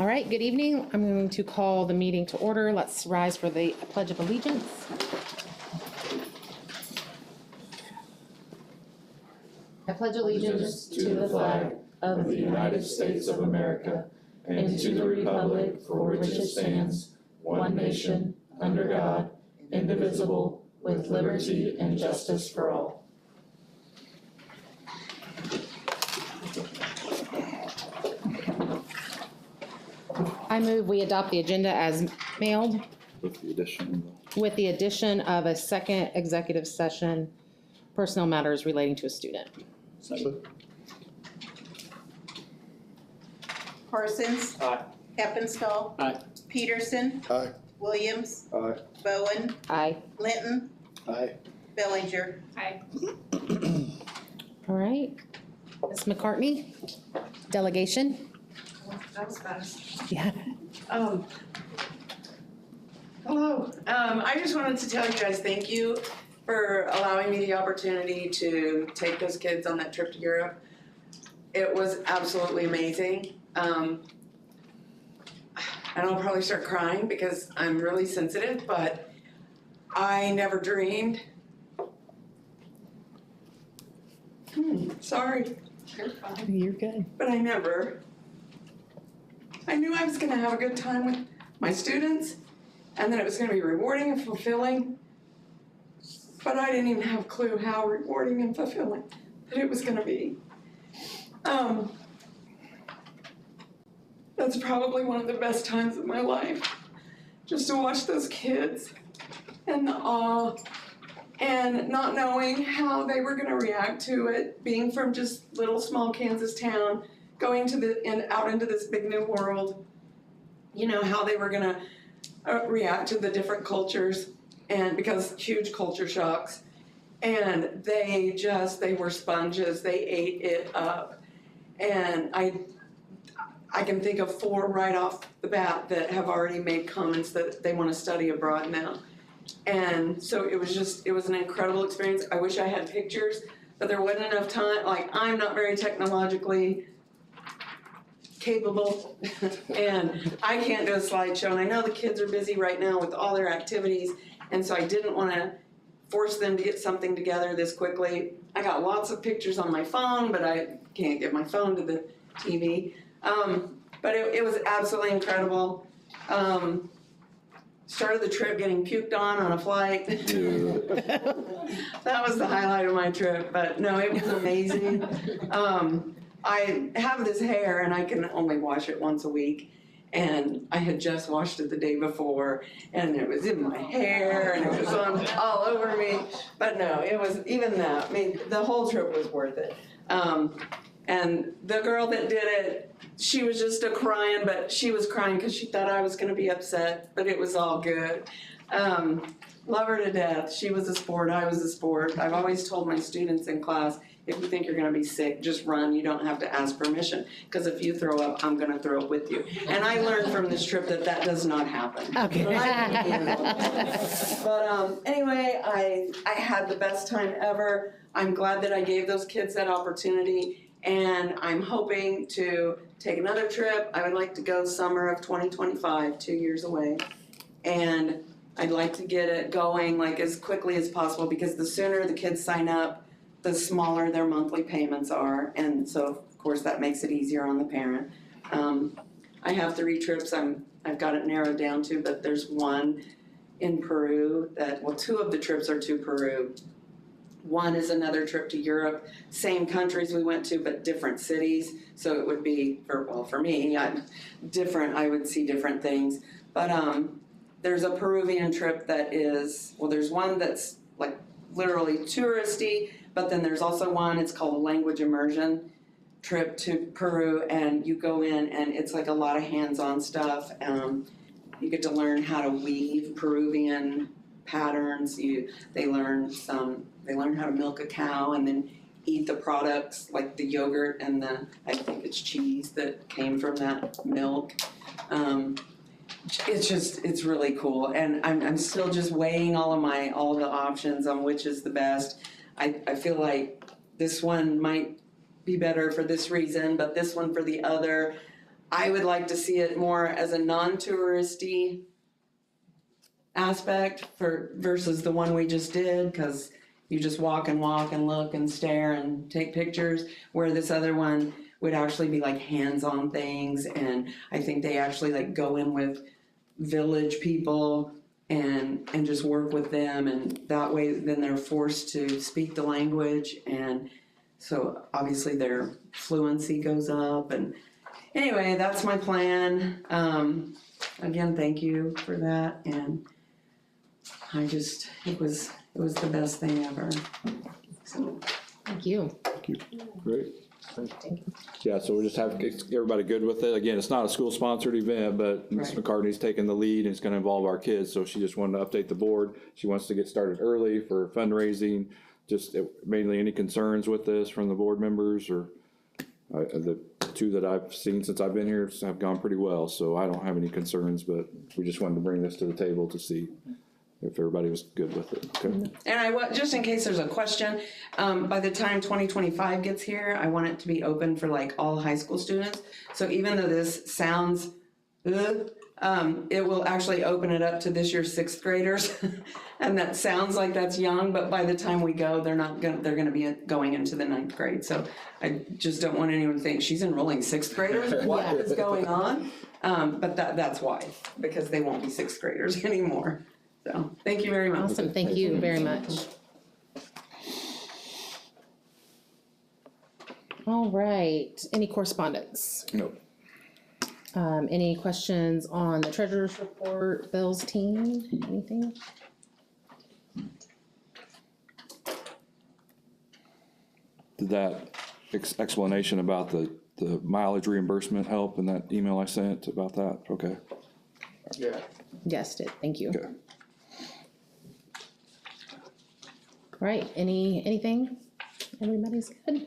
All right, good evening. I'm going to call the meeting to order. Let's rise for the Pledge of Allegiance. I pledge allegiance to the flag of the United States of America and to the republic for which it stands, one nation, under God, indivisible, with liberty and justice for all. I move we adopt the agenda as mailed With the addition of a second executive session, personnel matters relating to a student. Second. Parsons. Aye. Heppenstall. Aye. Peterson. Aye. Williams. Aye. Bowen. Aye. Linton. Aye. Bellinger. All right. Ms. McCartney, delegation. That was fast. Yeah. Hello. I just wanted to tell you guys thank you for allowing me the opportunity to take those kids on that trip to Europe. It was absolutely amazing. And I'll probably start crying because I'm really sensitive, but I never dreamed. Sorry. You're good. But I knew I was gonna have a good time with my students and that it was gonna be rewarding and fulfilling. But I didn't even have a clue how rewarding and fulfilling that it was gonna be. That's probably one of the best times of my life. Just to watch those kids and the awe and not knowing how they were gonna react to it, being from just little small Kansas town, going to out into this big new world, you know, how they were gonna react to the different cultures, and because huge culture shocks, and they were sponges, they ate it up, and I can think of 4 right off the bat that have already made comments that they want to study abroad now. And so it was an incredible experience. I wish I had pictures, but there wasn't enough time. Like, I'm not very technologically capable and I can't do a slideshow, and I know the kids are busy right now with all their activities, and so I didn't want to force them to get something together this quickly. I got lots of pictures on my phone, but I can't get my phone to the TV. But it was absolutely incredible. Started the trip getting puked on a flight. That was the highlight of my trip, but no, it was amazing. I have this hair and I can only wash it once a week, and I had just washed it the day before and it was in my hair and it was on all over me, but no, it was even that. I mean, the whole trip was worth it. And the girl that did it, she was just crying, but she was crying because she thought I was going to be upset, but it was all good. Love her to death. She was a sport. I was a sport. I've always told my students in class, if you think you're going to be sick, just run. You don't have to ask permission, because if you throw up, I'm going to throw up with you. And I learned from this trip that does not happen. Okay. But anyway, I had the best time ever. I'm glad that I gave those kids that opportunity, and I'm hoping to take another trip. I would like to go summer of 2025, 2 years away. And I'd like to get it going like as quickly as possible, because the sooner the kids sign up, the smaller their monthly payments are. And so, of course, that makes it easier on the parent. I have 3 trips I've got it narrowed down to, but there's one in Peru 2 of the trips are to Peru. One is another trip to Europe, same countries we went to, but different cities. So it would be, for me, I would see different things. But there's a Peruvian trip that is, there's one that's like literally touristy, but then there's also one, it's called a language immersion trip to Peru, and you go in and it's like a lot of hands-on stuff. You get to learn how to weave Peruvian patterns. They learn how to milk a cow and then eat the products like the yogurt and I think it's cheese that came from that milk. It's really cool, and I'm still just weighing all the options on which is the best. I feel like this one might be better for this reason, but this one for the other. I would like to see it more as a non-touristy aspect versus the one we just did, because you just walk and look and stare and take pictures, where this other one would actually be like hands-on things, and I think they actually like go in with village people and just work with them, and that way then they're forced to speak the language, and so obviously their fluency goes up. And anyway, that's my plan. Again, thank you for that, and it was the best thing ever. So, Thank you. Great. Yeah, so we just have everybody good with it. Again, it's not a school-sponsored event, but Ms. Right. McCartney's taking the lead, and it's gonna involve our kids, so she just wanted to update the board. She wants to get started early for fundraising. Just mainly any concerns with this from the board members, or the two that I've seen since I've been here have gone pretty well, so I don't have any concerns, but we just wanted to bring this to the table to see if everybody was good with it. Okay. and just in case there's a question, by the time 2025 gets here, I want it to be open for like all high school students. So even though this sounds, it will actually open it up to this year's sixth graders. And that sounds like that's young, but by the time we go, they're gonna be going into the ninth grade. So I just don't want anyone to think she's enrolling sixth graders. What is going on? But that's why, because they won't be sixth graders anymore. So, thank you very much. Awesome, thank you very much. All right, any correspondence? No. Any questions on the treasurer's report, Bill's team, anything? Did that explanation about the mileage reimbursement help in that email I sent about that? Okay. Yes, did, thank you. Okay. Right, anything? Everybody's good?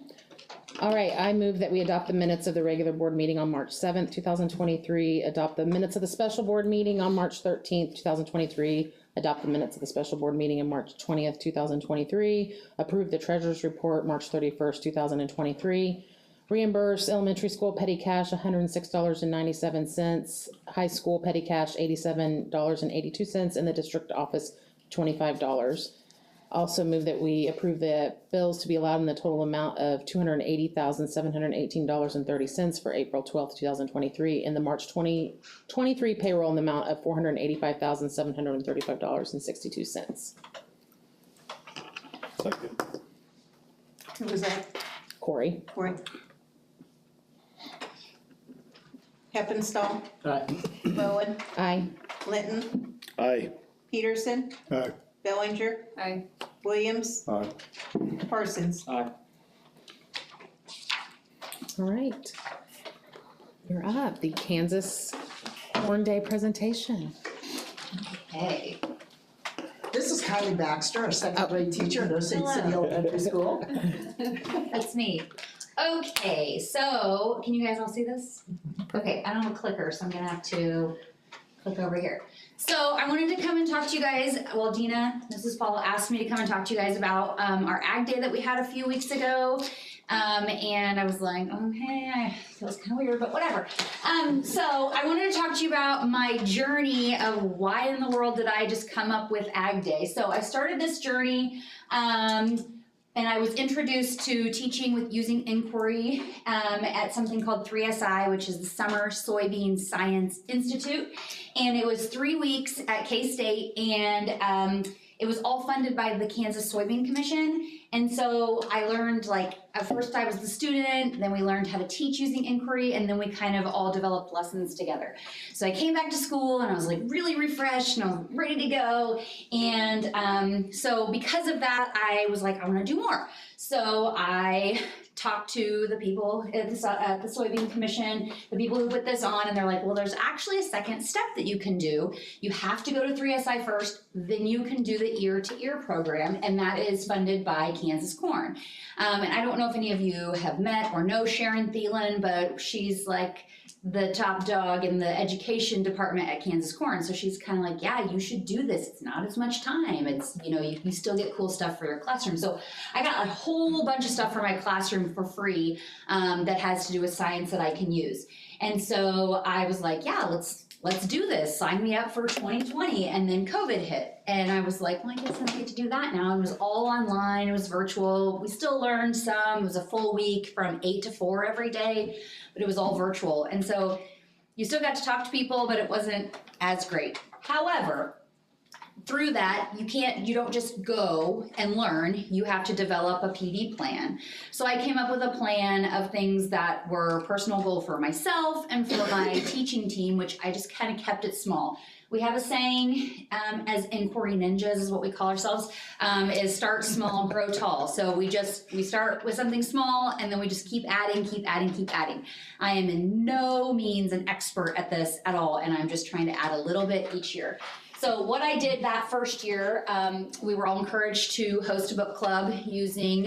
All right, I move that we adopt the minutes of the regular board meeting on March 7th, 2023, adopt the minutes of the special board meeting on March 13th, 2023, adopt the minutes of the special board meeting on March 20th, 2023, approve the treasurer's report March 31st, 2023, reimburse elementary school petty cash $106.97, high school petty cash $87.82, and the district office $25. Also move that we approve the bills to be allowed in the total amount of $280,718.30 for April 12th, 2023, and the March 2023 payroll in the amount of $485,735.62. Second. Who was that? Corey? Cory? Heppenstall? Aye. Bowen? Aye. Linton? Aye. Peterson? Aye. Bellinger? Aye. Williams? Aye. Parsons? Aye. All right. You're up, the Kansas Corn Day presentation. Hey. This is Kylie Baxter, a second grade teacher at Osage City Elementary School. That's me. Okay, so can you guys all see this? Okay, I don't have a clicker, so I'm gonna have to click over here. So I wanted to come and talk to you guys. Well, Dina, Mrs. Paul asked me to come and talk to you guys about our ag day that we had a few weeks ago. And I was like, okay, it feels kind of weird, but whatever. So I wanted to talk to you about my journey of why in the world did I just come up with Ag Day. So I started this journey, and I was introduced to teaching with using inquiry at something called 3SI, which is the Summer Soybean Science Institute. And it was 3 weeks at K-State, and it was all funded by the Kansas Soybean Commission. And so I learned, like, at first I was the student, then we learned how to teach using inquiry, and then we kind of all developed lessons together. So I came back to school and I was like really refreshed and I was ready to go. And so because of that, I was like, I want to do more. So I talked to the people at the Soybean Commission, the people who put this on, and they're like, well, there's actually a second step that you can do. You have to go to 3SI first, then you can do the ear-to-ear program, and that is funded by Kansas Corn. And I don't know if any of you have met or know Sharon Thielen, but she's like the top dog in the education department at Kansas Corn. So she's kind of like, yeah, you should do this. It's not as much time. It's, you know, you can still get cool stuff for your classroom. So I got a whole bunch of stuff for my classroom for free that has to do with science that I can use. And so I was like, yeah, let's do this. Sign me up for 2020. And then COVID hit. And I was like, well, I guess I get to do that now. It was all online. It was virtual. We still learned some. It was a full week from 8 to 4 every day, but it was all virtual. And so you still got to talk to people, but it wasn't as great. However, through that, you don't just go and learn, you have to develop a PD plan. So I came up with a plan of things that were personal goal for myself and for my teaching team, which I just kind of kept it small. We have a saying, as inquiry ninjas is what we call ourselves, is start small and grow tall. So we start with something small and then we just keep adding. I am in no means an expert at this at all, and I'm just trying to add a little bit each year. So what I did that first year, we were all encouraged to host a book club using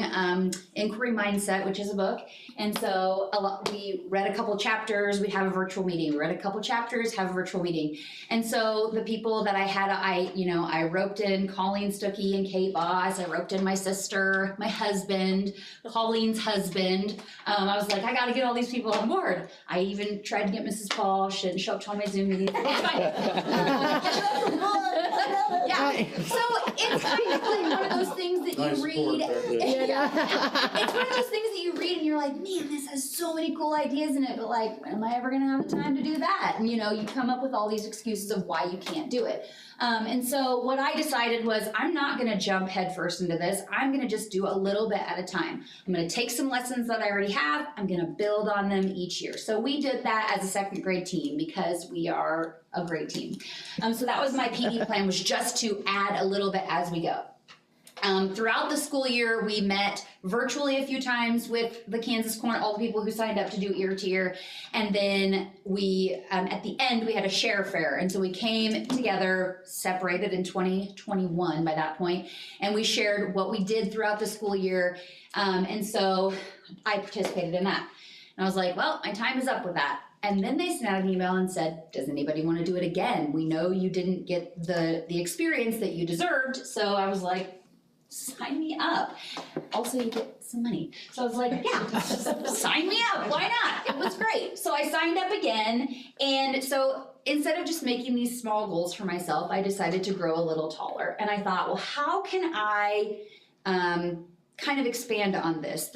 Inquiry Mindset, which is a book. And so we read a couple chapters, we'd have a virtual meeting. We read a couple chapters, have a virtual meeting. And so the people that I had, I roped in Colleen Stuckey and Kate Boss. I roped in my sister, my husband, Colleen's husband. I was like, I got to get all these people on board. I even tried to get Mrs. Paul. She didn't show up to all my Zoom meetings. It's fine. Yeah, so it's kind of like one of those things that you read. It's one of those things that you read and you're like, man, this has so many cool ideas in it, but like, when am I ever gonna have the time to do that? And you come up with all these excuses of why you can't do it. And so what I decided was, I'm not gonna jump headfirst into this. I'm gonna just do a little bit at a time. I'm gonna take some lessons that I already have, I'm gonna build on them each year. So we did that as a second grade team because we are a great team. So that was my PD plan, was just to add a little bit as we go. Throughout the school year, we met virtually a few times with the Kansas Corn, all the people who signed up to do ear to ear. And then we, at the end, we had a share fair. And so we came together, separated in 2021 by that point, and we shared what we did throughout the school year. And so I participated in that. And I was like, well, my time is up with that. And then they sent out an email and said, does anybody want to do it again? We know you didn't get the experience that you deserved. So I was like, sign me up. Also, you get some money. So I was like, yeah, sign me up. Why not? It was great. So I signed up again. And so instead of just making these small goals for myself, I decided to grow a little taller. And I thought, well, how can I kind of expand on this?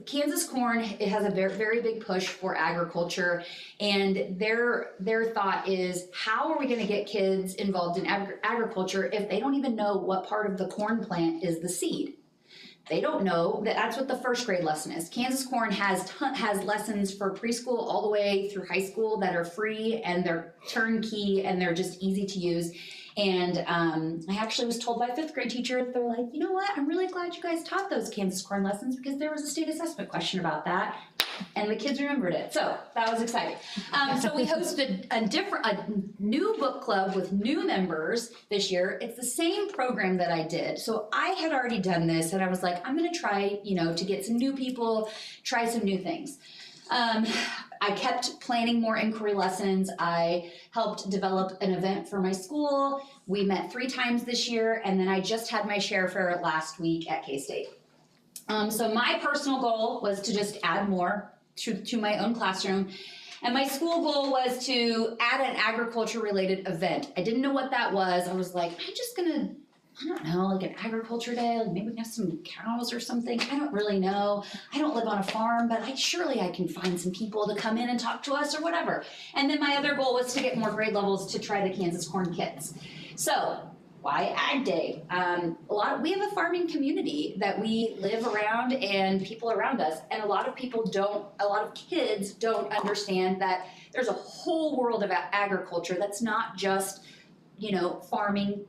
Kansas Corn, it has a very, very big push for agriculture, and their thought is, how are we going to get kids involved in agriculture if they don't even know what part of the corn plant is the seed? They don't know that that's what the first grade lesson is. Kansas Corn has lessons for preschool all the way through high school that are free, and they're turnkey, and they're just easy to use. And I actually was told by a 5th grade teacher, they're like, you know what, I'm really glad you guys taught those Kansas Corn lessons, because there was a state assessment question about that, and the kids remembered it. So that was exciting. So we hosted a new book club with new members this year. It's the same program that I did. So I had already done this, and I was like, I'm gonna try, to get some new people, try some new things. I kept planning more inquiry lessons. I helped develop an event for my school. We met 3 times this year, and then I just had my share fair last week at K-State. So my personal goal was to just add more to my own classroom. And my school goal was to add an agriculture-related event. I didn't know what that was. I was like, I'm just gonna, I don't know, like an agriculture day, like maybe we can have some cows or something. I don't really know. I don't live on a farm, but surely I can find some people to come in and talk to us or whatever. And then my other goal was to get more grade levels to try the Kansas Corn kits. So why Ag Day? We have a farming community that we live around and people around us, and a lot of kids don't understand that there's a whole world of agriculture that's not just, farming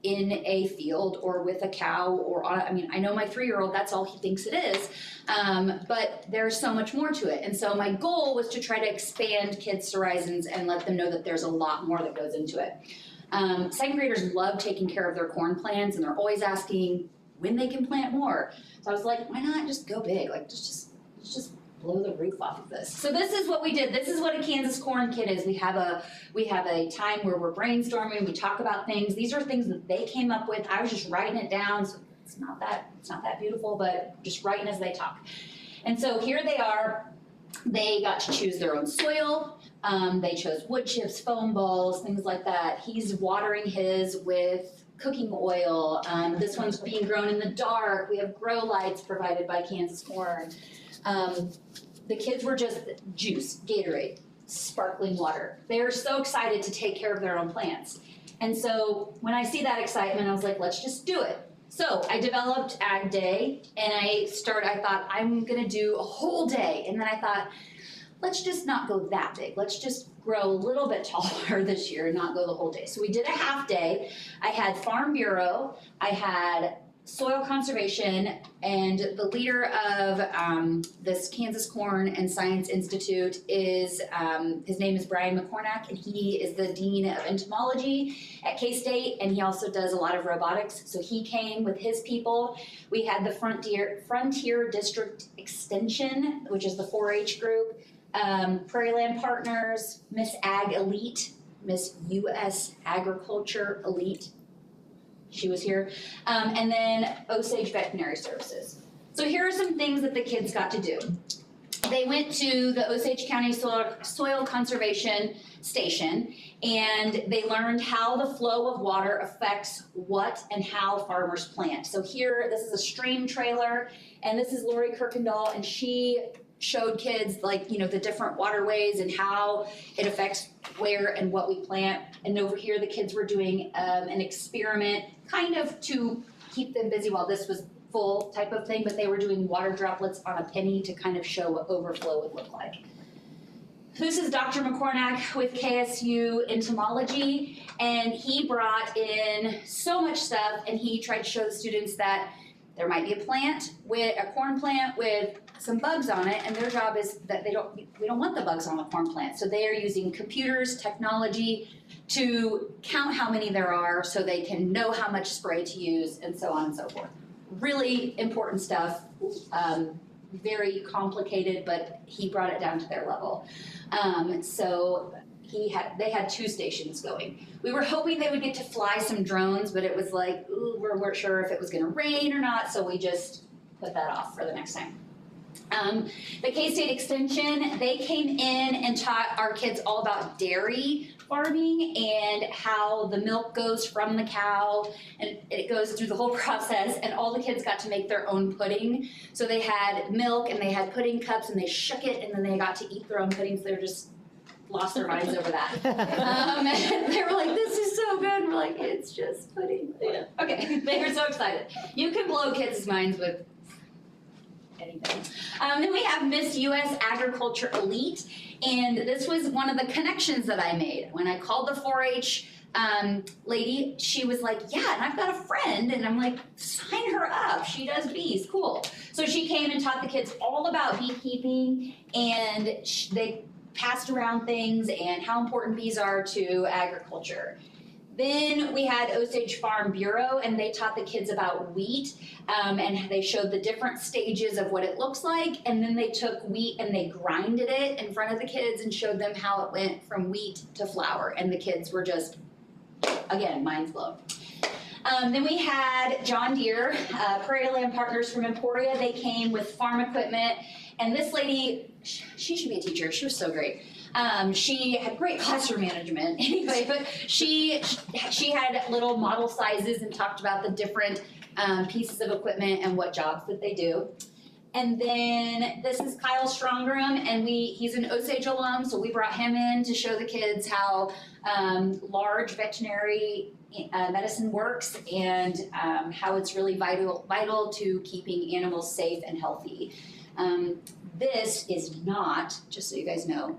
in a field or with a cow or on, I know my 3-year-old, that's all he thinks it is, but there's so much more to it. And so my goal was to try to expand kids' horizons and let them know that there's a lot more that goes into it. 2nd graders love taking care of their corn plants, and they're always asking when they can plant more. So I was like, why not just go big? Like, let's just blow the roof off of this. So this is what we did. This is what a Kansas Corn kit is. We have a time where we're brainstorming, we talk about things. These are things that they came up with. I was just writing it down, so it's not that beautiful, but just writing as they talk. And so here they are. They got to choose their own soil. They chose wood chips, foam balls, things like that. He's watering his with cooking oil. This one's being grown in the dark. We have grow lights provided by Kansas Corn. The kids were just juice, Gatorade, sparkling water. They're so excited to take care of their own plants. And so when I see that excitement, I was like, let's just do it. So I developed Ag Day, and I thought I'm gonna do a whole day. And then I thought, let's just not go that big. Let's just grow a little bit taller this year and not go the whole day. So we did a half day. I had Farm Bureau, I had soil conservation, and the leader of this Kansas Corn and Science Institute is, his name is Brian McCornack, and he is the Dean of Entomology at K-State, and he also does a lot of robotics. So he came with his people. We had the Frontier District Extension, which is the 4-H group, Prairie Land Partners, Miss Ag Elite, Miss US Agriculture Elite, she was here, and then Osage Veterinary Services. So here are some things that the kids got to do. They went to the Osage County Soil Conservation Station, and they learned how the flow of water affects what and how farmers plant. So here, this is a stream trailer, and this is Lori Kirkendall, and she showed kids the different waterways and how it affects where and what we plant. And over here, the kids were doing an experiment kind of to keep them busy while this was full type of thing, but they were doing water droplets on a penny to kind of show what overflow would look like. This is Dr. McCornack with KSU Entomology, and he brought in so much stuff, and he tried to show the students that there might be a corn plant with some bugs on it, and their job is that we don't want the bugs on the corn plant. So they are using computers, technology to count how many there are so they can know how much spray to use and so on and so forth. Really important stuff, very complicated, but he brought it down to their level. So they had 2 stations going. We were hoping they would get to fly some drones, but it was like, ooh, we weren't sure if it was gonna rain or not, so we just put that off for the next time. The K-State Extension, they came in and taught our kids all about dairy farming and how the milk goes from the cow, and it goes through the whole process, and all the kids got to make their own pudding. So they had milk and they had pudding cups and they shook it, and then they got to eat their own pudding, so they were just lost their minds over that. And they were like, this is so good. And we're like, it's just pudding. Yeah. Okay, they were so excited. You can blow kids' minds with anything. Then we have Miss US Agriculture Elite, and this was one of the connections that I made. When I called the 4-H lady, she was like, yeah, and I've got a friend, and I'm like, sign her up. She does bees, cool. So she came and taught the kids all about beekeeping, and they passed around things and how important bees are to agriculture. Then we had Osage Farm Bureau, and they taught the kids about wheat, and they showed the different stages of what it looks like, and then they took wheat and they grinded it in front of the kids and showed them how it went from wheat to flour, and the kids were just, again, minds blown. Then we had John Deere, Prairie Land Partners from Emporia. They came with farm equipment, and this lady, she should be a teacher. She was so great. She had great classroom management anyway, but she had little model sizes and talked about the different pieces of equipment and what jobs that they do. And then this is Kyle Strongram, and he's an Osage alum, so we brought him in to show the kids how large veterinary medicine works and how it's really vital to keeping animals safe and healthy. This is not, just so you guys know,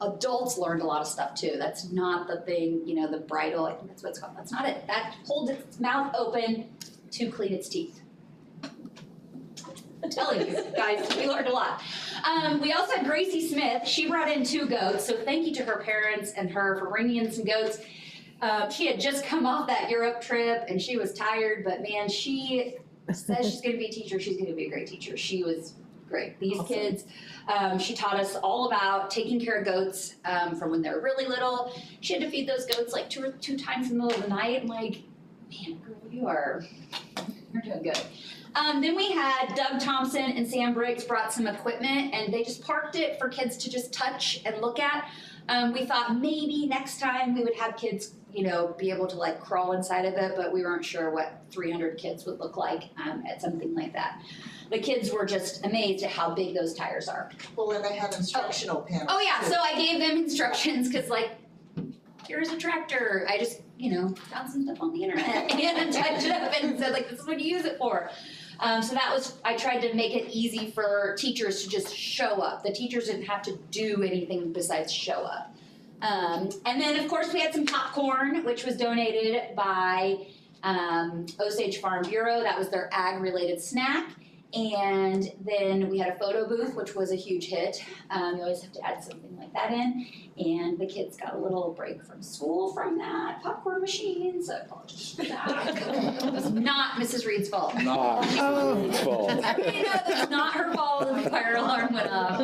adults learned a lot of stuff too. That's not the thing, the bridle, I think that's what it's called. That's not it. That holds its mouth open to clean its teeth. I'm telling you guys, we learned a lot. We also had Gracie Smith. She brought in 2 goats, so thank you to her parents and her for bringing in some goats. She had just come off that Europe trip and she was tired, but man, she says she's gonna be a teacher. She's gonna be a great teacher. She was great. These awesome kids, she taught us all about taking care of goats from when they're really little. She had to feed those goats like two times in the middle of the night. I'm like, man, girl, you're doing good. Then we had Doug Thompson and Sam Briggs brought some equipment, and they just parked it for kids to just touch and look at. We thought maybe next time we would have kids, be able to like crawl inside of it, but we weren't sure what 300 kids would look like at something like that. The kids were just amazed at how big those tires are. Well, and they have instructional panels. Oh yeah, too. so I gave them instructions, cause like, here's a tractor, I just, found some stuff on the internet and typed it up and said like, this is what you use it for. So I tried to make it easy for teachers to just show up. The teachers didn't have to do anything besides show up. And then of course we had some popcorn, which was donated by Osage Farm Bureau. That was their ag related snack. And then we had a photo booth, which was a huge hit. You always have to add something like that in. And the kids got a little break from school from that popcorn machine, so I apologize for that. It was not Mrs. Reed's fault. Not Mrs. Reed's fault. That's not her fault that the fire alarm went off.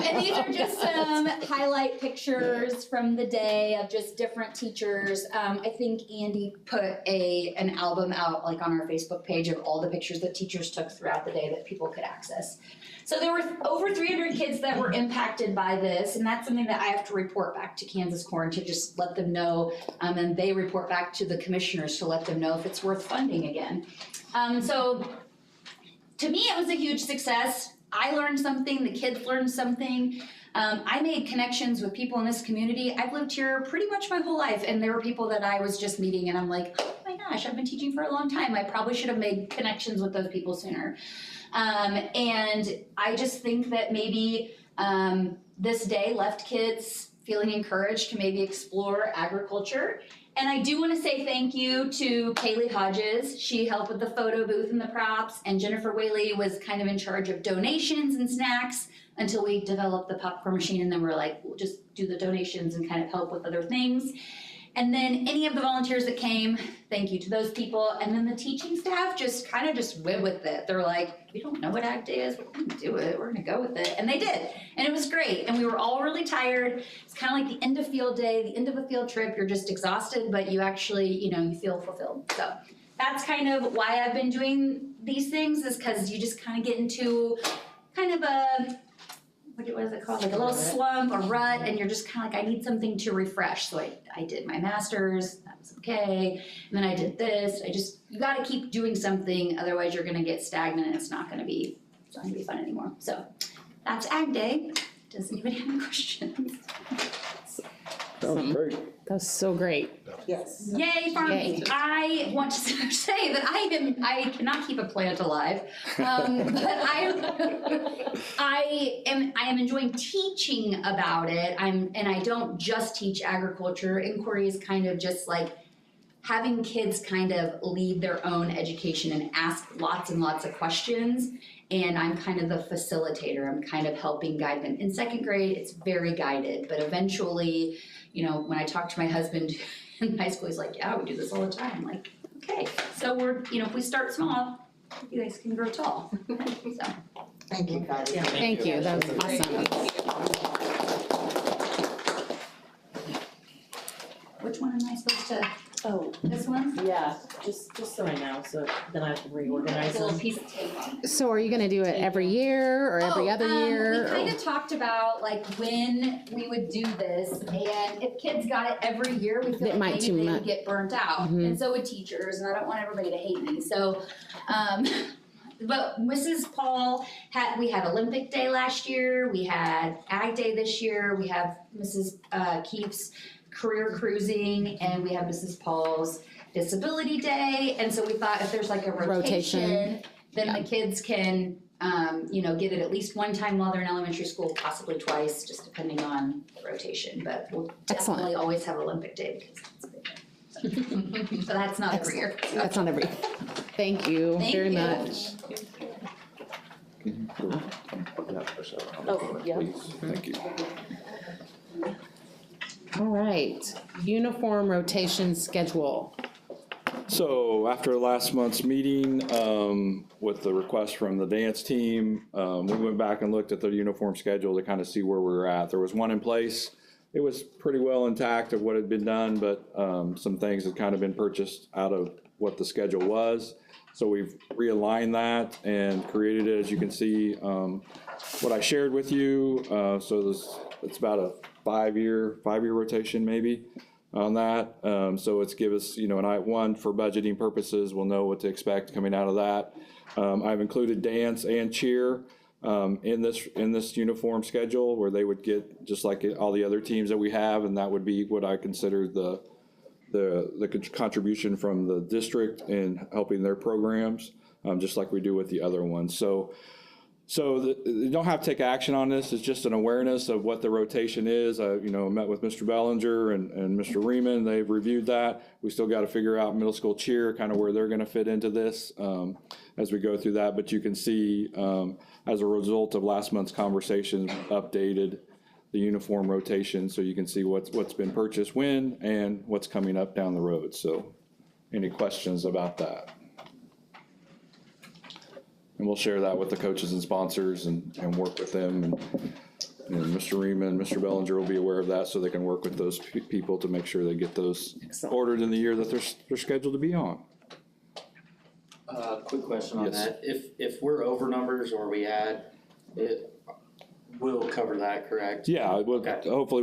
And these are just some highlight pictures from the day of just different teachers. I think Andy put an album out like on our Facebook page of all the pictures that teachers took throughout the day that people could access. So there were over 300 kids that were impacted by this, and that's something that I have to report back to Kansas Corn to just let them know, and they report back to the commissioners to let them know if it's worth funding again. So to me, it was a huge success. I learned something, the kids learned something. I made connections with people in this community. I've lived here pretty much my whole life, and there were people that I was just meeting, and I'm like, oh my gosh, I've been teaching for a long time. I probably should have made connections with those people sooner. And I just think that maybe this day left kids feeling encouraged to maybe explore agriculture. And I do want to say thank you to Kaylee Hodges. She helped with the photo booth and the props, and Jennifer Whaley was kind of in charge of donations and snacks until we developed the popcorn machine, and then we're like, we'll just do the donations and kind of help with other things. And then any of the volunteers that came, thank you to those people. And then the teaching staff just went with it. They're like, we don't know what Ag Day is, we're gonna do it, we're gonna go with it. And they did, and it was great. And we were all really tired. It's kind of like the end of field day, the end of a field trip. You're just exhausted, but you actually, you feel fulfilled. So that's kind of why I've been doing these things, is because you just kind of get into kind of a, what is it called, like a little slump, a rut, and you're just kind of like, I need something to refresh. So I did my master's, that was okay, and then I did this. You gotta keep doing something, otherwise you're gonna get stagnant and it's not gonna be fun anymore. So that's Ag Day. Does anybody have any questions? Sounds great. That's so great. Yes. Yay, farming! Yay. I want to say that I cannot keep a plant alive, but I am enjoying teaching about it. And I don't just teach agriculture. Inquiry is kind of just like having kids kind of lead their own education and ask lots and lots of questions. And I'm kind of the facilitator. I'm kind of helping guide them. In second grade, it's very guided, but eventually, when I talk to my husband in high school, he's like, yeah, we do this all the time. I'm like, okay, so we're, if we start small, you guys can grow tall. So. Thank you, Patty. Thank you, that was awesome. Which one am I supposed to, Oh, this one? yeah, just so I know, so then I can reorganize There's a little them. piece of tape on it. So are you gonna do it every year or every other year? We kind of talked about like when we would do this, and if kids got it every year, we feel It like might maybe too they much. would get burnt out, Mhm. and so would teachers, and I don't want everybody to hate me, so, but Mrs. Paul we had Olympic Day last year, we had Ag Day this year, we have Mrs. Keefe's Career Cruising, and we have Mrs. Paul's Disability Day, and so we thought if there's like a rotation, then the kids can, get it at least one time while they're in elementary school, possibly twice, just depending on the rotation, but we'll Excellent. definitely always have Olympic Day because that's a big day. So that's not every year. That's not every, thank you Thank very you. much. Oh, yeah. Please, thank you. All right, uniform rotation schedule. So after last month's meeting, with the request from the dance team, we went back and looked at the uniform schedule to kind of see where we were at. There was one in place. It was pretty well intact of what had been done, but some things had kind of been purchased out of what the schedule was. So we've realigned that and created it, as you can see, what I shared with you, so it's about a five-year rotation maybe on that. So it's give us, and for budgeting purposes, we'll know what to expect coming out of that. I've included dance and cheer in this uniform schedule, where they would get just like all the other teams that we have, and that would be what I consider the contribution from the district in helping their programs, just like we do with the other ones. So you don't have to take action on this. It's just an awareness of what the rotation is. I met with Mr. Bellinger and Mr. Riemann. They've reviewed that. We still got to figure out middle school cheer, kind of where they're going to fit into this as we go through that. But you can see, as a result of last month's conversation, updated the uniform rotation, so you can see what's been purchased when and what's coming up down the road. So any questions about that? And we'll share that with the coaches and sponsors and work with them. And Mr. Riemann, Mr. Bellinger will be aware of that, so they can work with those people to make sure they get those ordered in the year that they're scheduled to be on. Quick question on Yes. that. If we're over numbers or we add, it will cover that, correct? Yeah, Okay. hopefully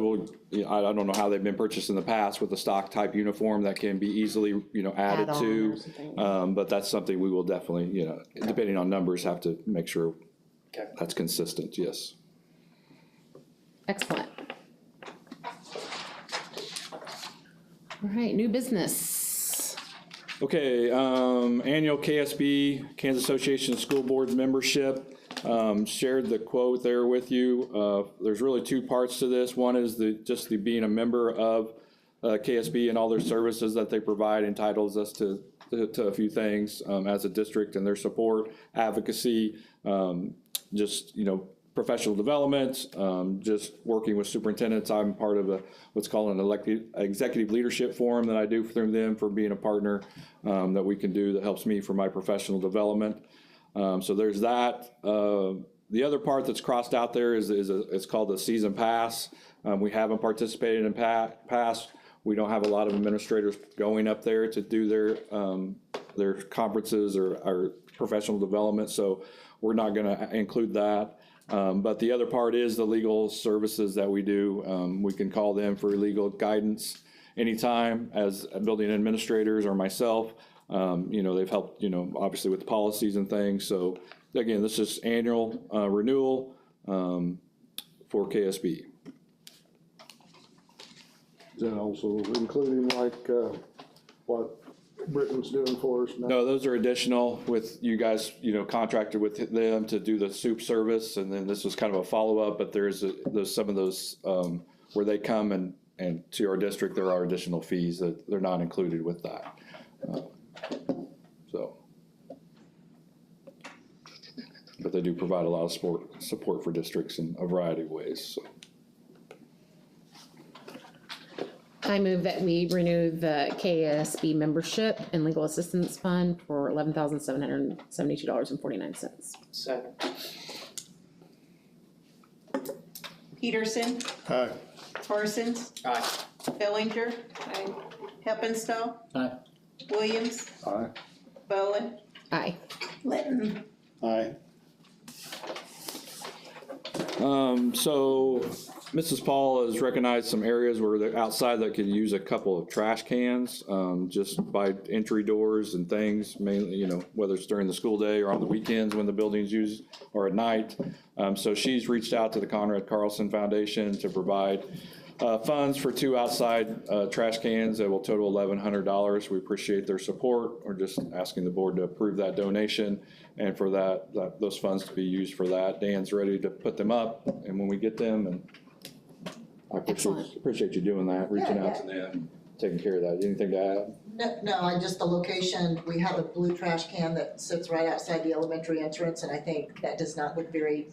I don't know how they've been purchased in the past with a stock type uniform that can be easily, added Add-on to. or something. But that's something we will definitely, depending on numbers, have to make sure Okay. that's consistent, yes. Excellent. All right, new business. Okay, annual KSB, Kansas Association of School Boards membership. Shared the quote there with you. There's really two parts to this. One is just being a member of KSB and all their services that they provide entitles us to a few things as a district, and their support, advocacy, just, professional development, just working with superintendents. I'm part of what's called an executive leadership forum that I do through them for being a partner that we can do that helps me for my professional development. So there's that. The other part that's crossed out there it's called the season pass. We haven't participated in past. We don't have a lot of administrators going up there to do their conferences or professional development, so we're not going to include that. But the other part is the legal services that we do. We can call them for legal guidance anytime as building administrators or myself. They've helped, obviously with the policies and things. So again, this is annual renewal for KSB. Is that also including what Britain's doing for us now? No, those are additional with you guys, contracted with them to do the soup service. And then this was kind of a follow-up, but there's some of those where they come and to our district, there are additional fees that they're not included with that. But they do provide a lot of support for districts in a variety of ways. So. I move that we renew the KSB membership and legal assistance fund for $11,772.49. Second. Peterson, Aye. Parsons, Aye. Bellinger, Heppenstall, Aye. Williams, Aye. Bowen, Aye. Litton. Aye. So Mrs. Paul has recognized some areas where they're outside that could use a couple of trash cans, just by entry doors and things, mainly, whether it's during the school day or on the weekends when the building's used or at night. So she's reached out to the Conrad Carlson Foundation to provide funds for 2 outside trash cans that will total $1,100. We appreciate their support. We're just asking the board to approve that donation and for those funds to be used for that. Dan's ready to put them up, and when we get them, and I appreciate you doing that, reaching out to them, taking care of that. Anything to add? No, just the location, we have a blue trash can that sits right outside the elementary entrance, and I think that does not look very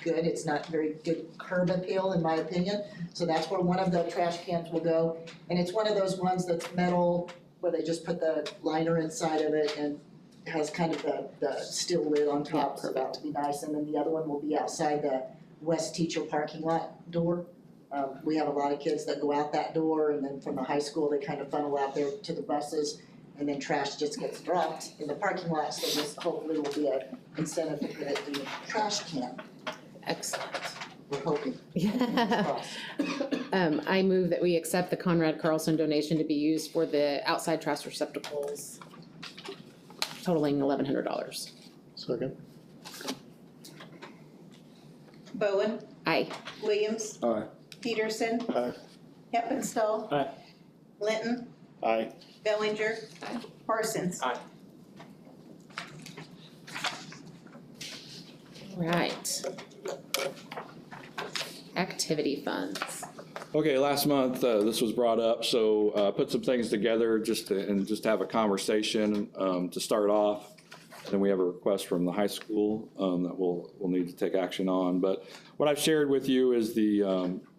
good. It's not very good curb appeal, in my opinion. So that's where one of the trash cans will go. And it's one of those ones that's metal, where they just put the liner inside of it and it has kind of the steel lid on top, so that would be nice. And then the other one will be outside the West Teacher parking lot door. We have a lot of kids that go out that door, and then from the high school, they kind of funnel out there to the buses, and then trash just gets dropped in the parking lot, so this hopefully will be an incentive to put it in the trash can. Excellent. We're hoping. I move that we accept the Conrad Carlson donation to be used for the outside trash receptacles totaling $1,100. Second. Bowen, Aye. Williams, Aye. Peterson, Aye. Heppenstall. Aye. Linton, Aye. Bellinger, Parsons. Right. Activity funds. Okay, last month, this was brought up, so, put some things together just to have a conversation, to start off. Then we have a request from the high school, that we'll need to take action on. But what I've shared with you is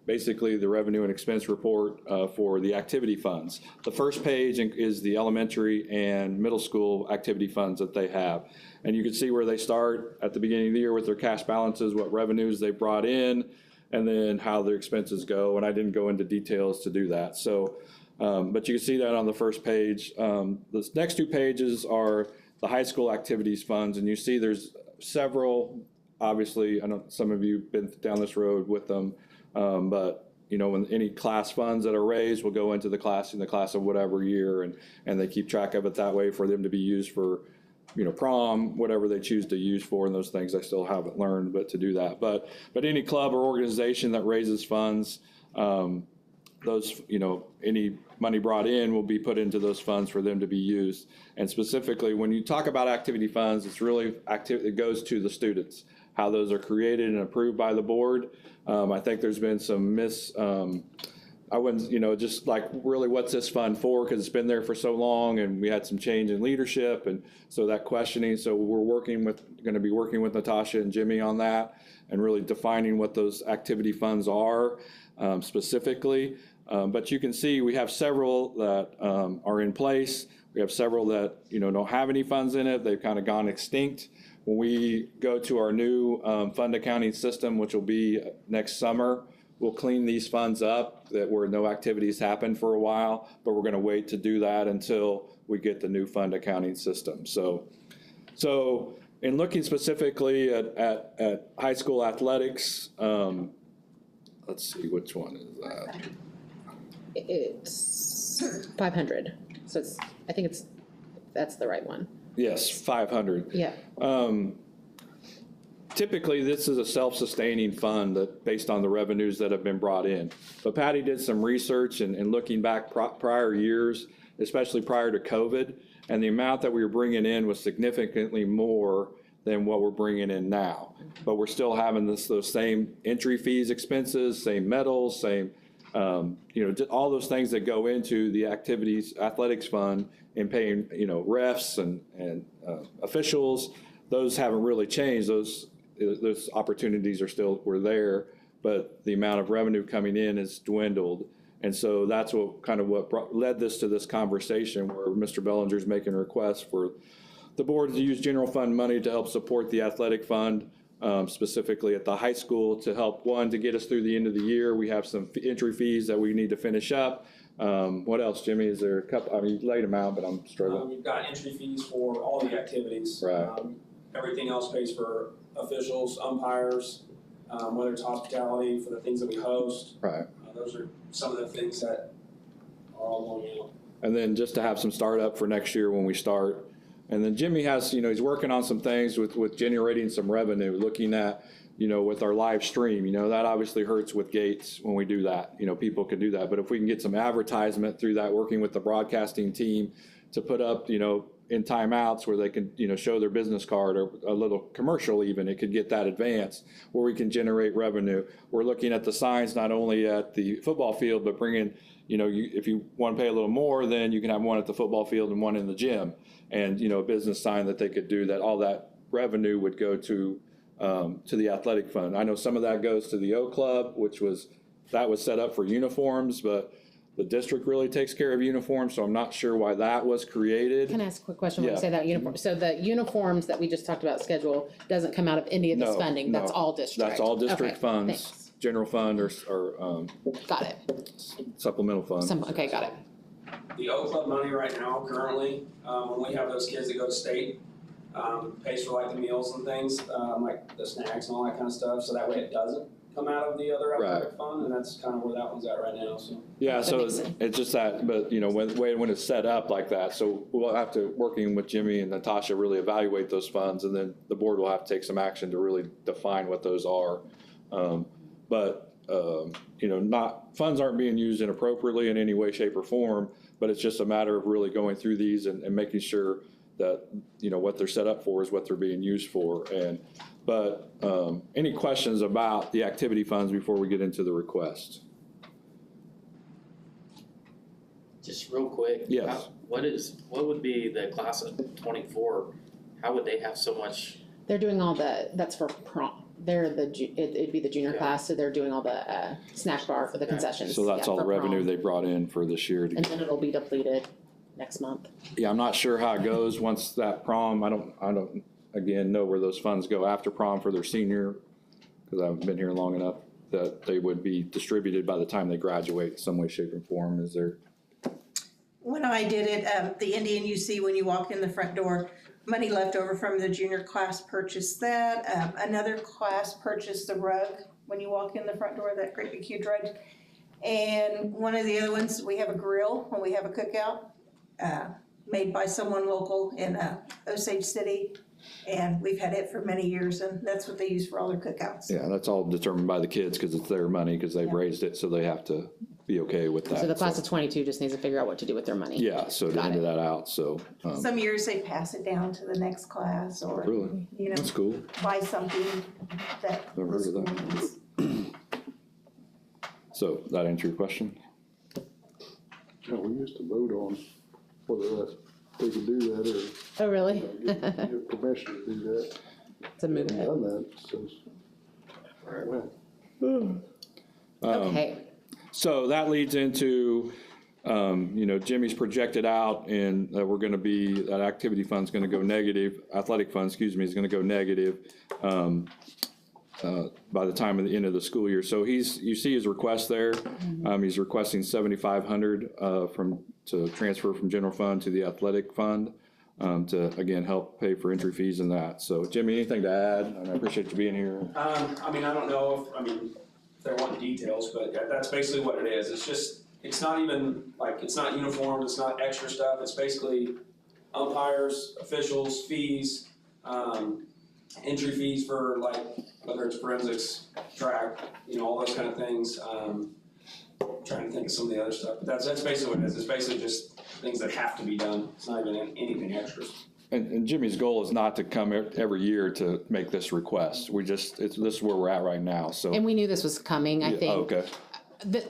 basically the revenue and expense report, for the activity funds. The first page is the elementary and middle school activity funds that they have. And you can see where they start at the beginning of the year with their cash balances, what revenues they brought in, and then how their expenses go, and I didn't go into details to do that. So, but you can see that on the first page. The next two pages are the high school activities funds, and you see there's several, obviously, I know some of you have been down this road with them, but you know, when any class funds that are raised will go into the class of whatever year, and they keep track of it that way for them to be used for, you know, prom, whatever they choose to use for, and those things I still haven't learned, but to do that. But any club or organization that raises funds, those, you know, any money brought in will be put into those funds for them to be used. And specifically, when you talk about activity funds, it's really it goes to the students, how those are created and approved by the board. I think there's been some I wouldn't, you know, just like really what's this fund for? Because it's been there for so long and we had some change in leadership. And so that questioning, so we're going to be working with Natasha and Jimmy on that and really defining what those activity funds are specifically. But you can see we have several that are in place. We have several that, you know, don't have any funds in it. They've kind of gone extinct. When we go to our new fund accounting system, which will be next summer, we'll clean these funds up that where no activities happen for a while, but we're going to wait to do that until we get the new fund accounting system. So in looking specifically at high school athletics, let's see, which one is that? It's 500. So that's the right one. Yes, 500. Yeah. Typically, this is a self-sustaining fund that based on the revenues that have been brought in. But Patty did some research and looking back prior years, especially prior to COVID, and the amount that we were bringing in was significantly more than what we're bringing in now. But we're still having those same entry fees, expenses, same medals, same, you know, all those things that go into the athletics fund and paying, you know, refs and officials. Those haven't really changed. Those opportunities were there, but the amount of revenue coming in has dwindled. And so that's what led this to this conversation where Mr. Bellinger's making a request for the board to use general fund money to help support the athletic fund, specifically at the high school to help, to get us through the end of the year. We have some entry fees that we need to finish up. What else, Jimmy? Is there a couple, I mean, you laid them out, but I'm struggling. We've got entry fees for all the activities. Right. Everything else pays for officials, umpires, whether it's hospitality for the things that we host. Right. Those are some of the things that are all going out. And then just to have some startup for next year when we start. And then Jimmy has, you know, he's working on some things with generating some revenue, looking at, you know, with our live stream, you know, that obviously hurts with gates when we do that. You know, people can do that. But if we can get some advertisement through that, working with the broadcasting team to put up, you know, in timeouts where they can, you know, show their business card or a little commercial even, it could get that advanced where we can generate revenue. We're looking at the signs not only at the football field, but bringing, you know, if you want to pay a little more, then you can have one at the football field and one in the gym. And, you know, a business sign that they could do that, all that revenue would go to the athletic fund. I know some of that goes to the O Club, that was set up for uniforms, but the district really takes care of uniforms, so I'm not sure why that was created. Can I ask a quick question when you Yeah. say that uniform? So the uniforms that we just talked about schedule doesn't come out of any of this No, funding? That's no. all district? That's all district Okay, funds, thanks. general fund or Got it. supplemental fund. Okay, got it. The O Club money right now, currently, when we have those kids that go to state, pays for like the meals and things, like the snacks and all that kind of stuff, so that way it doesn't come out of the other athletic fund, and that's kind of where that one's at right now, so. Yeah, That so makes sense. it's just that, but you know, when it's set up like that, so we'll have to, working with Jimmy and Natasha, really evaluate those funds, and then the board will have to take some action to really define what those are. You know, funds aren't being used inappropriately in any way, shape, or form, but it's just a matter of really going through these and making sure that, you know, what they're set up for is what they're being used for. But any questions about the activity funds before we get into the request? Just real quick. Yes. What would be the class of 24? How would they have so much? They're doing all that's for prom. They're it'd be the junior Yeah. class, so they're doing all the snack bar for the concessions. So that's yeah, all the for revenue prom. they brought in for this year. And then it'll be depleted next month. Yeah, I'm not sure how it goes once that prom, I don't, again, know where those funds go after prom for their senior, because I haven't been here long enough, that they would be distributed by the time they graduate in some way, shape, or form. Is there? When I did it, the Indian UC, when you walk in the front door, money left over from the junior class purchased that. Another class purchased the rug when you walk in the front door, that great big huge rug. And one of the other ones, we have a grill when we have a cookout, made by someone local in Osage City. And we've had it for many years, and that's what they use for all their cookouts. Yeah, that's all determined by the kids, because it's their money, because they've Yeah. raised it, so they have to be okay with that. So the class of 22 just needs to figure out what to do with their money. Yeah, so to Got end it. that out, so, Some years they pass it down to the next class or, really, you know, that's cool. buy something that Never the heard of school that. needs. So, that answer your question? Yeah, we used to vote on whether they could do that or Oh, really? give permission to do that. It's a movement. Done that since. Well, Okay. So that leads into, you know, Jimmy's projected out and we're gonna be, that activity fund's gonna go negative, athletic fund, excuse me, is gonna go negative, by the time of the end of the school year. So you see his request there. He's requesting 7,500, to transfer from general fund to the athletic fund, to again, help pay for entry fees and that. So Jimmy, anything to add? And I appreciate you being here. I mean, I don't know if they're wanting details, but that's basically what it is. It's just, it's not even, like, it's not uniform, it's not extra stuff. It's basically umpires, officials, fees, entry fees for like, whether it's forensics, track, you know, all those kind of things. Trying to think of some of the other stuff, but that's basically what it is. It's basically just things that have to be done. It's not even anything extra. And Jimmy's goal is not to come every year to make this request. This is where we're at right now, so. And we knew this was coming, I Yeah, think. Okay,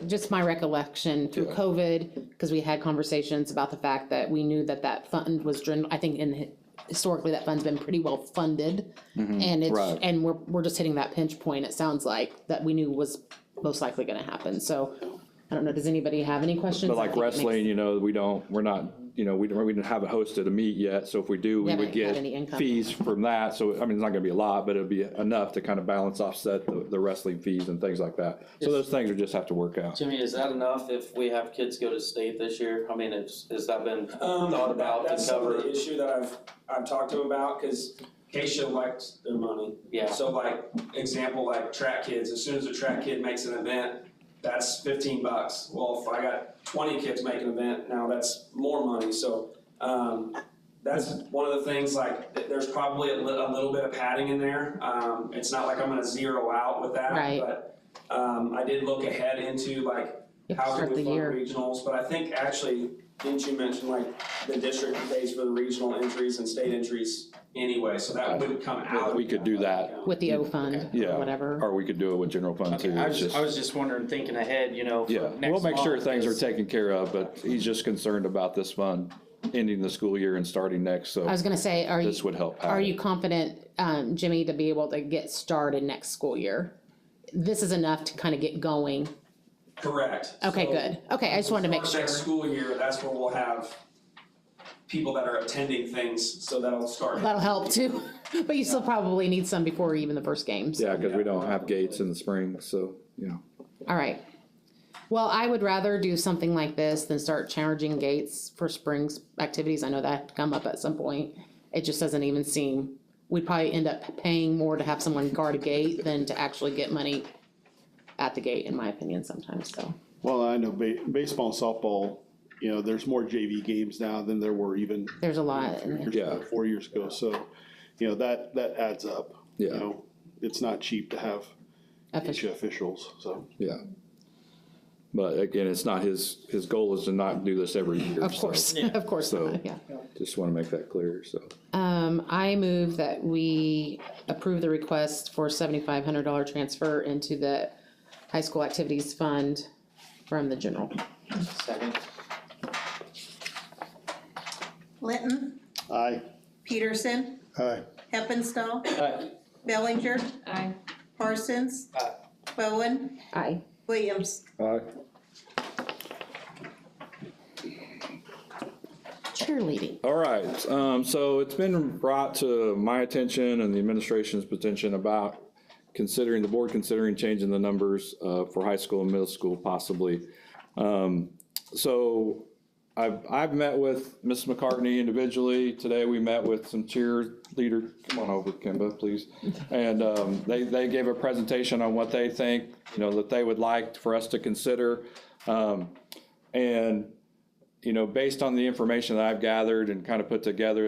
Just my recollection through Yeah. COVID, because we had conversations about the fact that we knew that fund was, I think historically, that fund's been pretty well funded. And right. and we're just hitting that pinch point, it sounds like, that we knew was most likely gonna happen. So, I don't know, does anybody have any questions? but I like think it makes- wrestling, you know, we didn't have it hosted a meet yet, so if we do, we haven't would had get any income. fees from that, so, I mean, it's not gonna be a lot, but it'll be enough to kind of balance offset the wrestling fees and things like that. So those things will just have to work out. Jimmy, is that enough if we have kids go to state this year? I mean, has that been thought about to That's some of cover? the issue that I've talked to him about, cause Keisha likes their money. Yeah. So like, example, like track kids, as soon as a track kid makes an event, that's $15. Well, if I got 20 kids make an event, now that's more money, so, that's one of the things, like, there's probably a little bit of padding in there. It's not like I'm gonna zero out with that, Right. but, I did look ahead into like, You have to how can start we the fund year. regionals, but I think actually, didn't you mention like the district pays for the regional entries and state entries anyway, so that would come out. We could do that. With the O fund, Yeah. or whatever. Or we could do it with general fund too. Okay, I It's was just wondering, thinking ahead, you know, for Yeah, next we'll make sure month, things are 'cause- taken care of, but he's just concerned about this fund ending the school year and starting next, so I was gonna say, this would help. are you confident, Jimmy, to be able to get started next school year? This is enough to kind of get going. Correct. Okay, So, good. Okay, I just wanted to make for sure. Next school year, that's where we'll have people that are attending things, so that'll start. That'll help too, but you still probably need some before even the first games. Yeah, because we don't have gates in the spring, so, you know. All right. Well, I would rather do something like this than start charging gates for spring's activities. I know that come up at some point. it just doesn't even seem, we'd probably end up paying more to have someone guard a gate than to actually get money at the gate, in my opinion, sometimes, so. Well, I know baseball and softball, you know, there's more JV games now than there were even There's a lot. 3 years Yeah. ago, 4 years ago, so, you know, that adds up. You Yeah. know, it's not cheap to have each officials, so. Yeah. But again, it's not his goal is to not do this every year. Of so course, of course So- not, yeah. Just want to make that clear, so. I move that we approve the request for $7,500 transfer into the high school activities fund from the general. Second. Linton, Aye. Peterson, Aye. Heppenstall, Aye. Bellinger, Aye. Parsons, Aye. Bowen, Aye. Williams. Aye. Cheerleading. All right, so it's been brought to my attention and the administration's attention about the board considering changing the numbers for high school and middle school possibly. So I've met with Ms. McCartney individually. Today we met with some cheerleader, come on over, Kimba, please. And they gave a presentation on what they think, that they would like for us to consider. And based on the information that I've gathered and kind of put together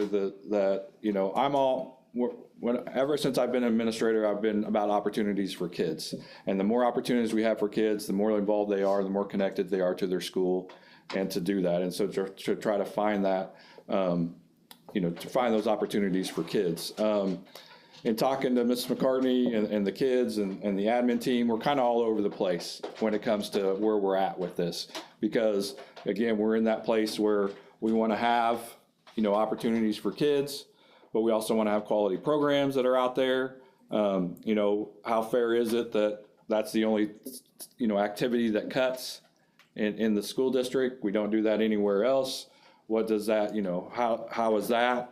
ever since I've been an administrator, I've been about opportunities for kids. And the more opportunities we have for kids, the more involved they are, the more connected they are to their school, and to do that. And so to try to find that, to find those opportunities for kids. In talking to Ms. McCartney and the kids and the admin team, we're kind of all over the place when it comes to where we're at with this. Because again, we're in that place where we want to have, opportunities for kids, but we also want to have quality programs that are out there. How fair is it that that's the only, activity that cuts in the school district? We don't do that anywhere else. What does that, how is that,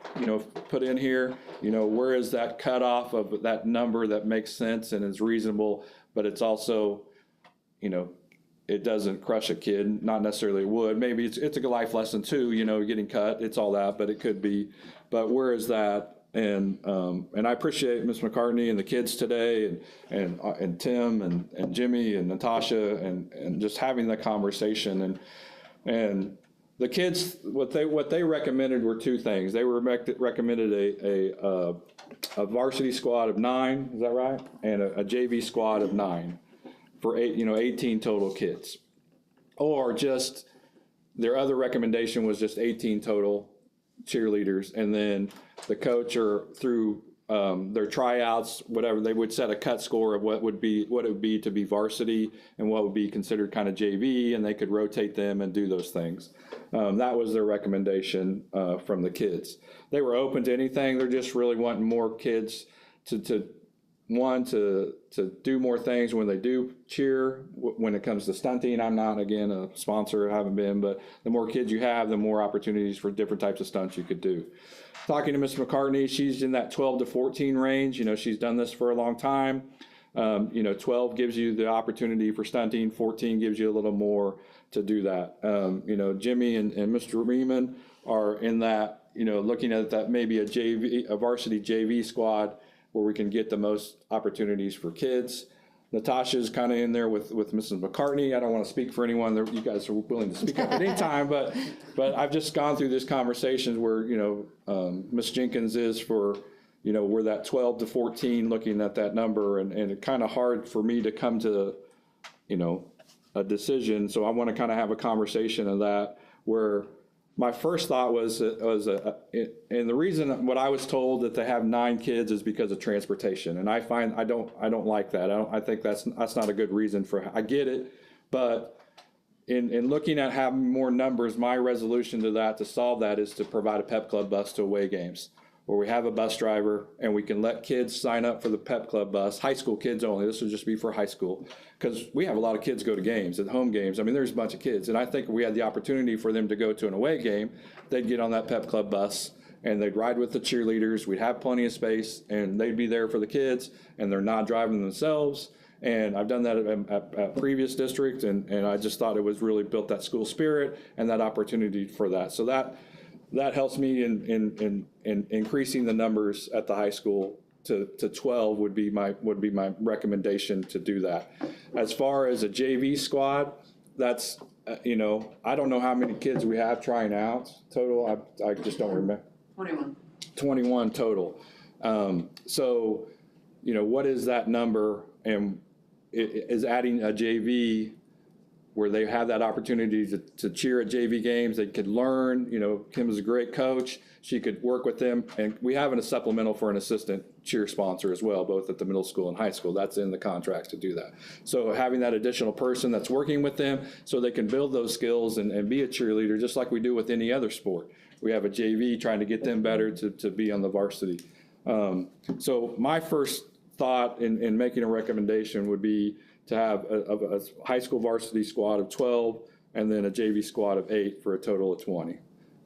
put in here? Where is that cutoff of that number that makes sense and is reasonable, but it's also, it doesn't crush a kid, not necessarily would. Maybe it's a good life lesson too, getting cut, it's all that, but it could be. But where is that? And I appreciate Ms. McCartney and the kids today, and Tim and Jimmy and Natasha, and just having the conversation. And the kids, what they recommended were two things. They recommended a varsity squad of 9, is that right? And a JV squad of 9 for 18 total kids. Or just, their other recommendation was just 18 total cheerleaders, and then the coach or through their tryouts, whatever, they would set a cut score of what it would be to be varsity and what would be considered kind of JV, and they could rotate them and do those things. That was their recommendation from the kids. They were open to anything. They're just really wanting more kids to do more things when they do cheer. When it comes to stunting, I'm not, again, a sponsor, I haven't been, but the more kids you have, the more opportunities for different types of stunts you could do. Talking to Ms. McCartney, she's in that 12 to 14 range. She's done this for a long time. 12 gives you the opportunity for stunting, 14 gives you a little more to do that. Jimmy and Mr. Riemann are in that, looking at that maybe a varsity JV squad where we can get the most opportunities for kids. Natasha's kind of in there with Mrs. McCartney. I don't want to speak for anyone. You guys are willing to speak up at any time, but I've just gone through this conversation where, Ms. Jenkins is for, we're that 12 to 14 looking at that number, and it's kind of hard for me to come to, a decision. So I want to kind of have a conversation of that, where my first thought was and the reason what I was told that they have 9 kids is because of transportation, and I don't like that. I think that's not a good reason I get it, but in looking at having more numbers, my resolution to solve that is to provide a pep club bus to away games, where we have a bus driver and we can let kids sign up for the pep club bus, high school kids only. This would just be for high school, because we have a lot of kids go to games, at home games. I mean, there's a bunch of kids, and I think if we had the opportunity for them to go to an away game, they'd get on that pep club bus and they'd ride with the cheerleaders. We'd have plenty of space and they'd be there for the kids, and they're not driving themselves. And I've done that at previous districts, and I just thought it was really built that school spirit and that opportunity for that. So that helps me in increasing the numbers at the high school to 12 would be my recommendation to do that. As far as a JV squad, that's, I don't know how many kids we have trying out total. I just don't remember. 21 total. So, what is that number? And is adding a JV where they have that opportunity to cheer at JV games, they could learn, Kim is a great coach, she could work with them, and we have a supplemental for an assistant cheer sponsor as well, both at the middle school and high school, that's in the contracts to do that. So having that additional person that's working with them so they can build those skills and be a cheerleader, just like we do with any other sport. We have a JV trying to get them better to be on the varsity. So my first thought in making a recommendation would be to have a high school varsity squad of 12 and then a JV squad of 8 for a total of 20.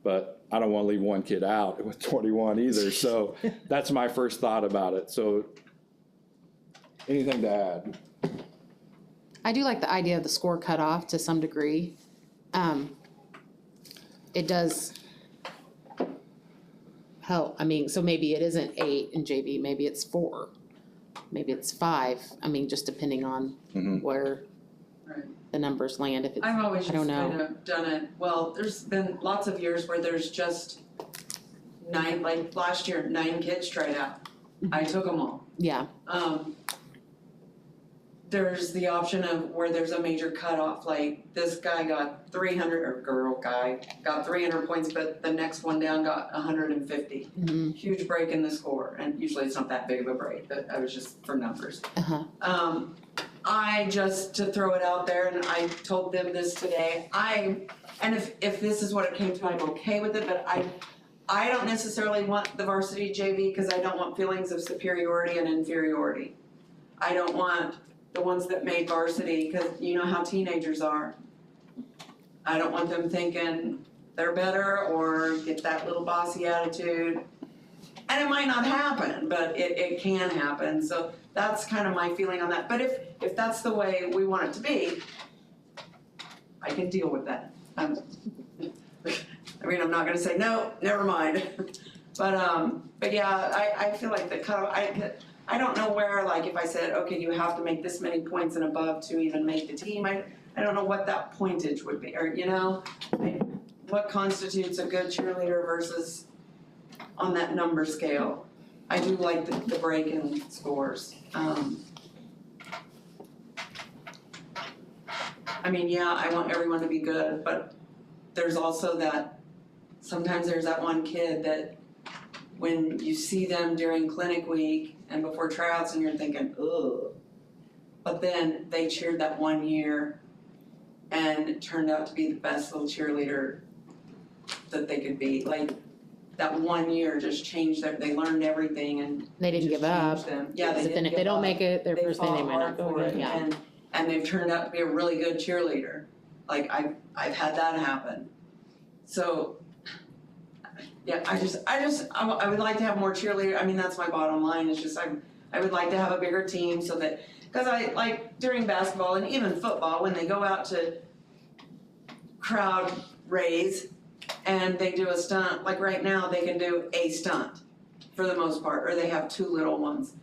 But I don't want to leave one kid out with 21 either. So that's my first thought about it. So anything to add? I do like the idea of the score cutoff to some degree. It does help. So maybe it isn't 8 in JV, maybe it's 4. Maybe it's 5, just depending on where Right. the numbers land, if it's, I've always I just don't know. kind of done it, well, there's been lots of years where there's just 9, like last year, 9 kids tried out. I took them all. Yeah, There's the option of where there's a major cutoff, like this guy got 300, or girl guy, got 300 points, but the next one down got 150. mhm, Huge break in the score, and usually it's not that big of a break, but I was just for numbers. uh-huh, I just, to throw it out there, and I told them this today, and if this is what it came to, I'm okay with it, but I don't necessarily want the varsity JV, because I don't want feelings of superiority and inferiority. I don't want the ones that made varsity, because you know how teenagers are. I don't want them thinking they're better or get that little bossy attitude. And it might not happen, but it can happen, so that's kind of my feeling on that. But if that's the way we want it to be, I can deal with that. I'm not gonna say, no, never mind. But yeah, I feel like the cutoff, I don't know where, like, if I said, okay, you have to make this many points and above to even make the team, I don't know what that pointage would be, or, what constitutes a good cheerleader versus on that number scale. I do like the break in scores. I want everyone to be good, but there's also that, sometimes there's that one kid that when you see them during clinic week and before tryouts and you're thinking, ugh. But then they cheered that one year and it turned out to be the best little cheerleader that they could be. Like, that one year just changed they learned everything and they didn't just give up. changed them. Yeah, they But then didn't if they give don't up. make it their They first day, they fought might not hard go for again, it, yeah. and they've turned out to be a really good cheerleader. Like, I've had that happen. So, yeah, I would like to have more cheerleaders. That's my bottom line, is just I would like to have a bigger team so that, because I like during basketball and even football, when they go out to crowd raise and they do a stunt, like right now they can do a stunt for the most part, or they have 2 little ones.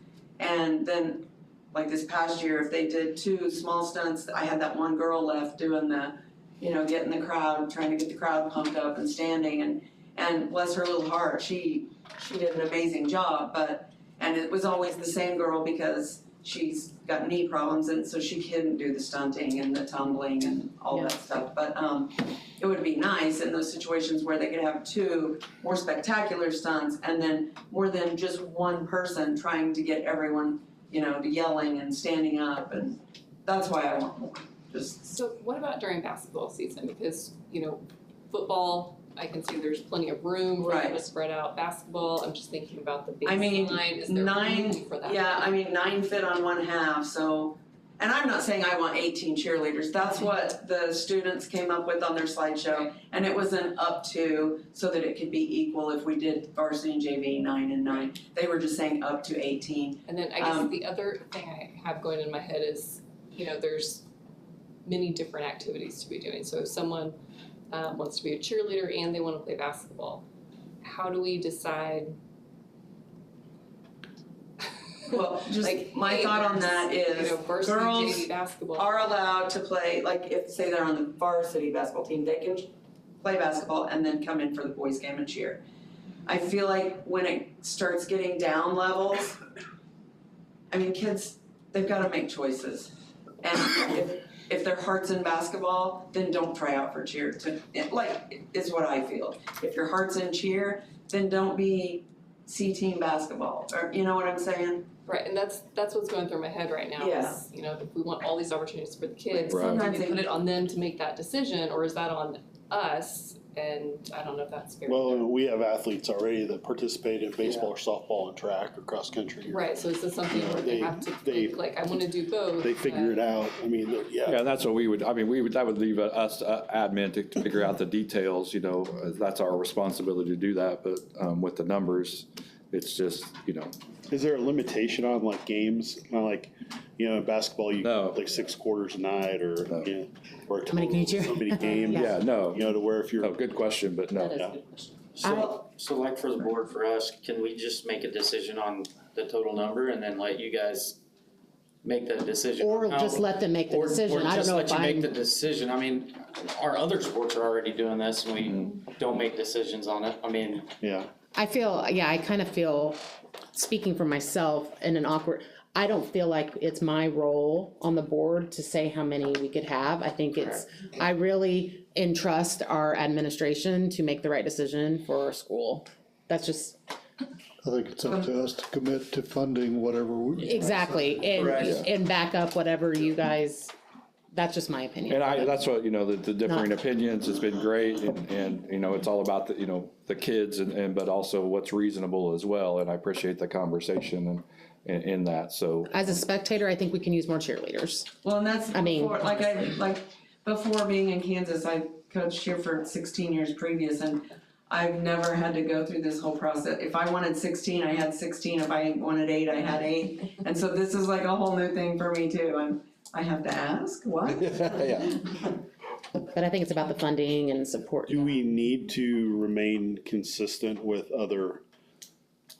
And then, like this past year, if they did 2 small stunts, I had that one girl left doing the, getting the crowd, trying to get the crowd pumped up and standing, and bless her little heart, she did an amazing job, and it was always the same girl because she's got knee problems, and so she couldn't do the stunting and the tumbling and all that stuff. But it would be nice in those situations where they could have 2 more spectacular stunts, and then more than just one person trying to get everyone, to yelling and standing up, and that's why I want more. So what about during basketball season? Because, football, I can see there's plenty of room for them to spread out. Basketball, I'm just thinking about the baseline. Is there room for that? Yeah, 9 fit on one half, so, and I'm not saying I want 18 cheerleaders. That's what the students came up with on their slideshow, and it was an up to, so that it could be equal if we did varsity and JV 9 and 9. They were just saying up to 18. And then I guess the other thing I have going in my head is, there's many different activities to be doing. So if someone wants to be a cheerleader and they want to play basketball, how do we decide? Well, just Like, my hey, thought on that you is know, varsity girls JV basketball. are allowed to play, like if, say they're on the varsity basketball team, they can play basketball and then come in for the boys game and cheer. I feel like when it starts getting down levels, I mean, kids, they've gotta make choices. And if their heart's in basketball, then don't try out for cheer is what I feel. If your heart's in cheer, then don't be C-team basketball, or, you know what I'm saying? Right, and that's what's going through my head right now Yeah. is, you know, if we want all these opportunities for the kids, Right. do Sometimes we they- put it on them to make that decision, or is that on us? And I don't know if that's fair. Well, we have athletes already that participate in baseball or softball and track or cross country. Right, so is this something where they have to They- think, like, I wanna do both? They figure it out. I mean, yeah. Yeah, that's what we would, that would leave us, admin to figure out the details, you know, that's our responsibility to do that, but, with the numbers, it's just, you know, Is there a limitation on like games? Kind of like, you know, in basketball, you No. like 6 quarters a night or, No. you know, or a How many can you total of cheer? so many games. yeah, no, You know, to where if you're, no, good question, but no. Yeah. So like for the board, for us, can we just make a decision on the total number and then let you guys make that decision? Or How- just let them make the decision, I don't know if Or just let you I'm, make the decision, I mean, our other sports are already doing this and we don't make decisions on it, I mean, yeah. I feel, yeah, I kind of feel, speaking for myself in an awkward, I don't feel like it's my role on the board to say how many we could have. I think it's, I really entrust our administration to make the right decision for our school. That's just, I think it's up to us to commit to funding whatever we. exactly, and back up whatever you guys, that's just my opinion. And that's what, you know, the differing opinions has been great, and, you know, it's all about the, you know, the kids and, but also what's reasonable as well, and I appreciate the conversation and, in that, so. As a spectator, I think we can use more cheerleaders. Well, and that's I mean- before, before being in Kansas, I coached cheer for 16 years previous, and I've never had to go through this whole process. If I wanted 16, I had 16. If I wanted 8, I had 8. And so this is like a whole new thing for me too. I have to ask, what? Yeah. But I think it's about the funding and support. Do we need to remain consistent with other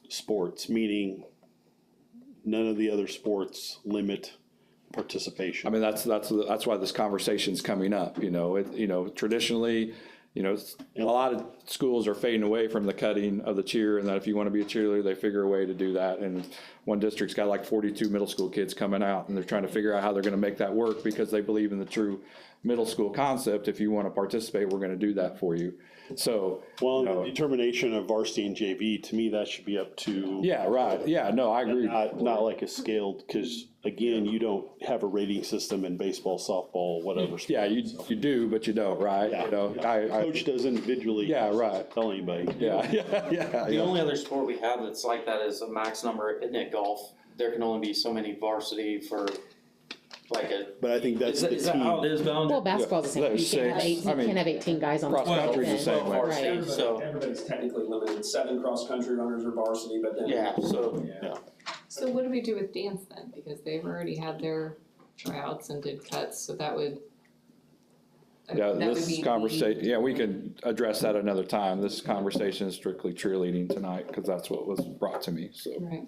sports, meaning none of the other sports limit participation? I mean, that's why this conversation's coming up, you know, traditionally, you know, a lot of schools are fading away from the cutting of the cheer, and that if you want to be a cheerleader, they figure a way to do that. And one district's got like 42 middle school kids coming out, and they're trying to figure out how they're gonna make that work, because they believe in the true middle school concept. If you want to participate, we're gonna do that for you. So, Well, you know, the determination of varsity and JV, to me, that should be up to. yeah, right, yeah, no, I agree. Not like a scaled, because again, you don't have a rating system in baseball, softball, whatever. Yeah, you do, but you don't, right? Yeah. You know, Coach does individually. Yeah, right. Tell anybody. yeah, yeah. the only other sport we have that's like that is a max number, isn't it, golf? There can only be so many varsity for like a. But I think that's the Is that how team. it is, Bound? Well, basketball's the same, There's you can't have six. 8, you I mean, can't have 18 guys on the cross field. country's the same way. Varsity, Right. so, Everybody's technically limited, 7 cross-country runners are varsity, but then. yeah, so. Yeah. So what do we do with dance then? Because they've already had their tryouts and did cuts, so that would. Yeah, that would this be conversation, yeah, we can address that another time. This conversation is strictly cheerleading tonight, because that's what was brought to me, so. Right.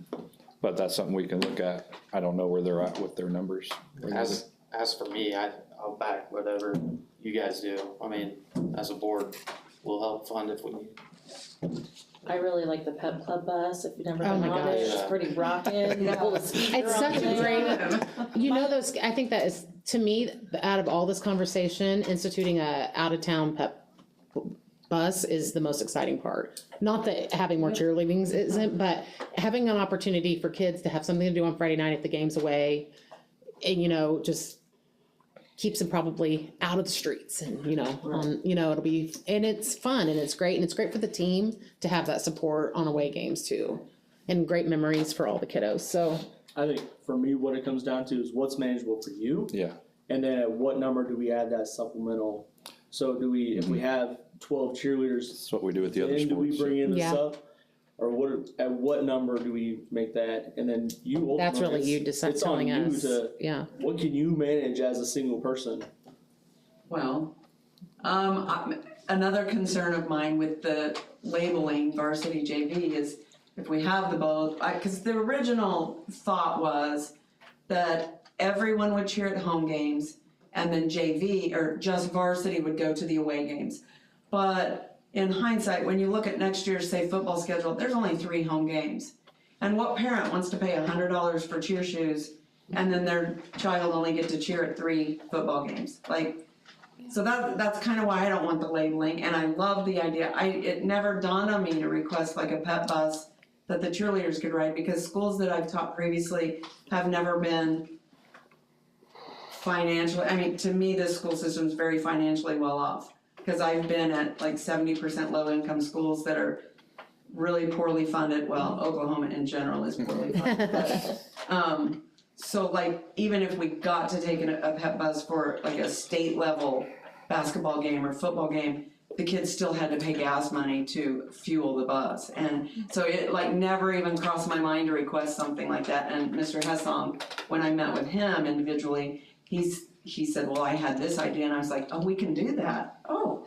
But that's something we can look at. I don't know where they're at with their numbers. As for me, I'll back whatever you guys do. I mean, as a board, we'll help fund if we need. I really like the pep club bus, if you've never Oh been my on it, gosh. it's pretty rockin', pull the speaker It's on such a there. great, you know, those, I think that is, to me, out of all this conversation, instituting a out-of-town pep bus is the most exciting part. Not that having more cheerleadings isn't, but having an opportunity for kids to have something to do on Friday night if the game's away, and, you know, just keeps them probably out of the streets, and, you know, it'll be, and it's fun, and it's great for the team to have that support on away games too, and great memories for all the kiddos, so. I think for me, what it comes down to is what's manageable for you, Yeah, and then at what number do we add that supplemental? So do we, if we have 12 cheerleaders, that's what we do with the other then do we sports. bring in the Yeah. sub? Or what, at what number do we make that, and then you ultimately. That's really you it's telling on you us, to- yeah. What can you manage as a single person? Well, another concern of mine with the labeling varsity JV is if we have the both, cause the original thought was that everyone would cheer at home games and then JV or just varsity would go to the away games. But in hindsight, when you look at next year's, say, football schedule, there's only 3 home games. And what parent wants to pay $100 for cheer shoes and then their child only get to cheer at 3 football games? Like, so that's kind of why I don't want the labeling, and I love the idea. It never dawned on me to request like a pep bus that the cheerleaders could ride, because schools that I've taught previously have never been financially, I mean, to me, this school system is very financially well off. Because I've been at like 70% low income schools that are really poorly funded. Well, Oklahoma in general is poorly funded. But, so like, even if we got to take a pep bus for like a state level basketball game or football game, the kids still had to pay gas money to fuel the bus. And so it like never even crossed my mind to request something like that. And Mr. Hessong, when I met with him individually, he said, well, I had this idea, and I was like, oh, we can do that. Oh,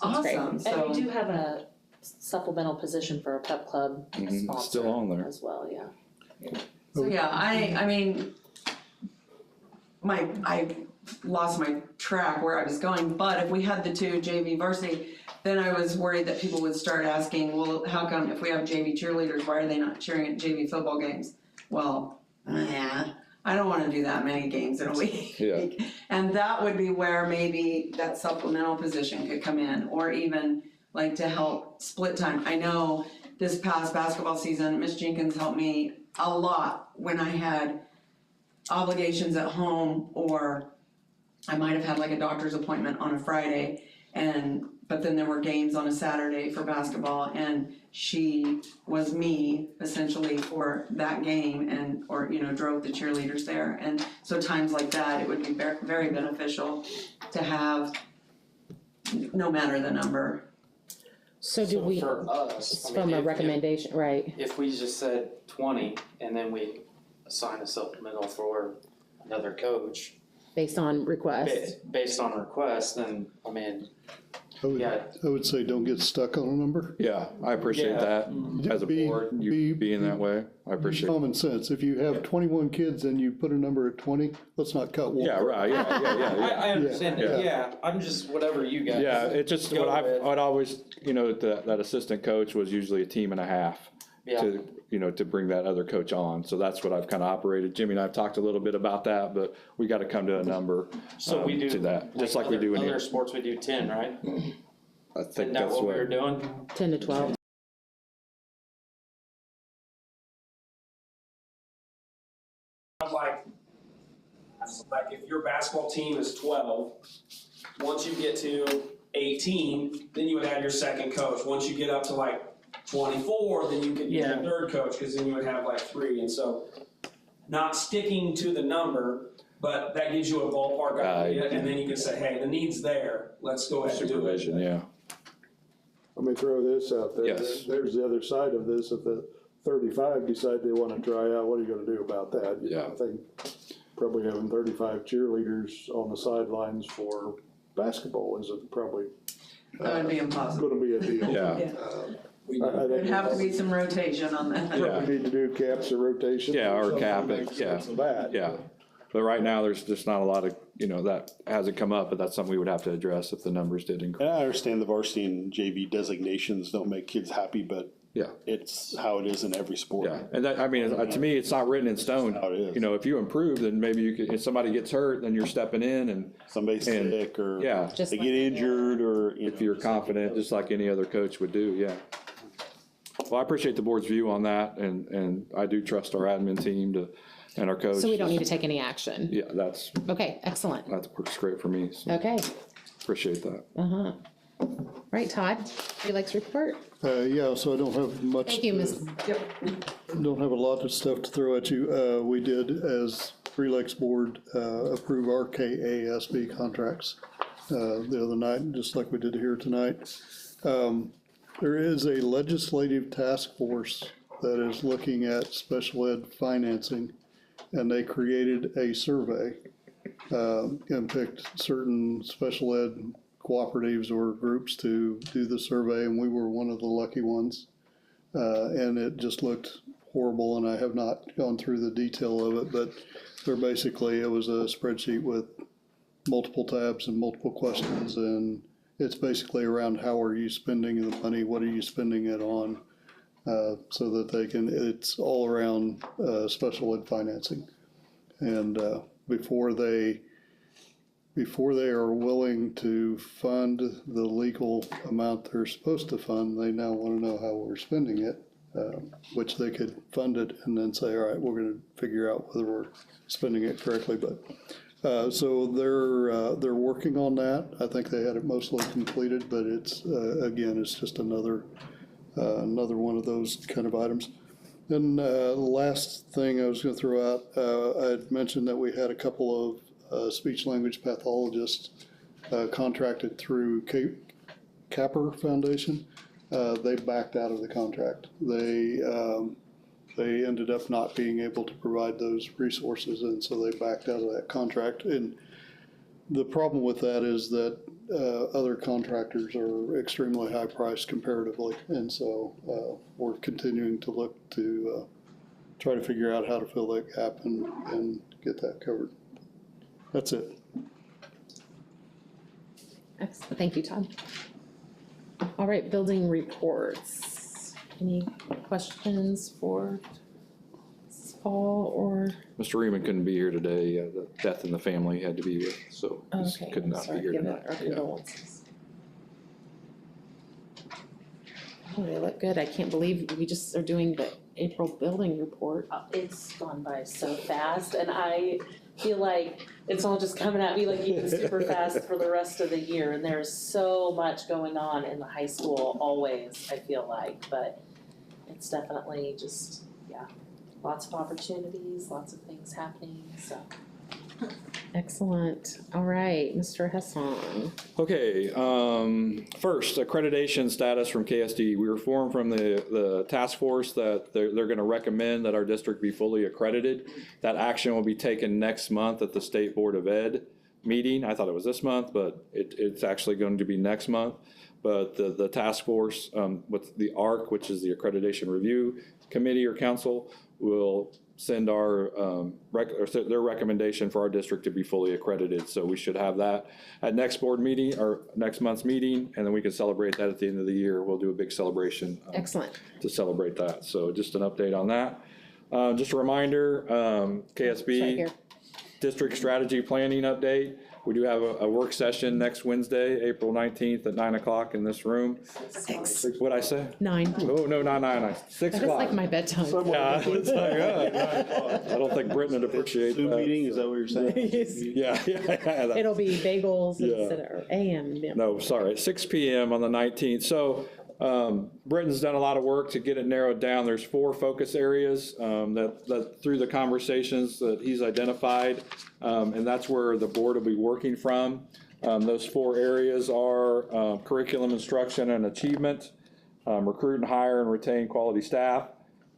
awesome. So, And we do have a supplemental position for a pep club sponsor Still on there. as well, yeah. so yeah, I mean, I lost my track where I was going, but if we had the 2 JV varsity, then I was worried that people would start asking, well, how come if we have JV cheerleaders, why are they not cheering at JV football games? Well, yeah. I don't wanna do that many games in a week. Yeah. And that would be where maybe that supplemental position could come in, or even like to help split time. I know this past basketball season, Miss Jenkins helped me a lot when I had obligations at home, or I might have had like a doctor's appointment on a Friday, but then there were games on a Saturday for basketball, and she was me essentially for that game, and or drove the cheerleaders there. And so times like that, it would be very beneficial to have, no matter the number. So do we, For us, I mean, from a if- recommendation, right? If we just said 20 and then we assign a supplemental for another coach Based on request? based on request, then, I mean, yeah, I would say don't get stuck on a number. Yeah, I appreciate Yeah. that as a board, you being that way. I appreciate it. Common sense. If you have 21 kids and you put a number at 20, let's not cut one. Yeah, right, yeah. I understand Yeah. that, yeah, I'm just, whatever you guys. Yeah, it's just go what with. I'd always, that assistant coach was usually a team and a half Yeah. to bring that other coach on. So that's what I've kind of operated. Jimmy and I have talked a little bit about that, but we got to come to a number So we do. to that, just like we do in Other here. sports, we do 10, right? I think Isn't that that's what we what. were doing? 10 to 12? Like if your basketball team is 12, once you get to 18, then you would have your second coach. Once you get up to like 24, then you could get your third coach, because then you would have like 3. And so not sticking to the number, but that gives you a ballpark idea, and then you can say, hey, the need's there, let's go ahead and do it. Supervision, yeah. Let me throw this out there. Yes. There's the other side of this. If the 35 decide they wanna try out, what are you gonna do about that? Yeah. I think probably having 35 cheerleaders on the sidelines for basketball isn't probably That would be impossible. gonna be a deal. Yeah. I think There'd have to be some rotation on that. Yeah. we need to do caps or rotation. Yeah, or something cap to it, make yeah. sense of that. Yeah. But right now, there's just not a lot of, that hasn't come up, but that's something we would have to address if the numbers did increase. And I understand the varsity and JV designations don't make kids happy, but Yeah. it's how it is in every sport. Yeah, and that, I mean, to me, it's not written in stone. How it is. If you improve, then maybe you could, if somebody gets hurt, then you're stepping in and, Somebody's And- sick or yeah, Just they like- get injured or, if you're confident, just like any other coach would do, yeah. Well, I appreciate the board's view on that, and I do trust our admin team and our coach. So we don't need to take any action? Yeah, that Okay, excellent. works great for me, so Okay, appreciate that. right, Todd, would you like to report? Yeah, so I don't have much. Thank you, Ms. Don't have a lot of stuff to throw at you. We did, as Three Lakes Board, approve our KASB contracts the other night, just like we did here tonight. There is a legislative task force that is looking at special ed financing, and they created a survey and picked certain special ed cooperatives or groups to do the survey, and we were one of the lucky ones. And it just looked horrible, and I have not gone through the detail of it, but it was a spreadsheet with multiple tabs and multiple questions, and it's basically around how are you spending the money, what are you spending it on, so that it's all around special ed financing. And before they are willing to fund the legal amount they're supposed to fund, they now want to know how we're spending it, which they could fund it and then say, all right, we're going to figure out whether we're spending it correctly. But so they're working on that. I think they had it mostly completed, but it's it's just another one of those kind of items. Then the last thing I was going to throw out, I had mentioned that we had a couple of speech language pathologists contracted through Capper Foundation. They backed out of the contract. They ended up not being able to provide those resources, and so they backed out of that contract. And the problem with that is that other contractors are extremely high priced comparatively, and so we're continuing to look to try to figure out how to fill that gap and get that covered. That's it. Excellent. Thank you, Todd. All right, building reports. Any questions for Paul or? Mr. Reeman couldn't be here today. The death in the family he had to be with, so he could not be here tonight. Our condolences. Oh, they look good. I can't believe we just are doing the April building report. It's gone by so fast, and I feel like it's all just coming at me like even super fast for the rest of the year, and there's so much going on in the high school always, I feel like, but it's definitely just, lots of opportunities, lots of things happening, so. Excellent. All right, Mr. Hassan. Okay, first, accreditation status from KSD. We were formed from the task force that they're gonna recommend that our district be fully accredited. That action will be taken next month at the State Board of Ed meeting. I thought it was this month, but it's actually going to be next month. But the task force, with the ARC, which is the Accreditation Review Committee or Council, will send their recommendation for our district to be fully accredited. So we should have that at next board meeting or next month's meeting, and then we can celebrate that at the end of the year. We'll do a big celebration. Excellent. To celebrate that. So just an update on that. Just a reminder, KSB district strategy planning update. We do have a work session next Wednesday, April 19th at 9 o'clock in this room. 6. What'd I say? 9. Oh, no, not 9, 6 That is o'clock. like my bedtime. Yeah, it's like, 9 o'clock. I don't think Britain would appreciate that. Zoom meeting, is that what you're saying? Yeah. It'll be bagels Yeah. instead of AM. Yeah. No, sorry, 6 PM on the 19th. So Britton's done a lot of work to get it narrowed down. There's 4 focus areas that through the conversations that he's identified, and that's where the board will be working from. Those 4 areas are curriculum instruction and achievement, recruit and hire and retain quality staff,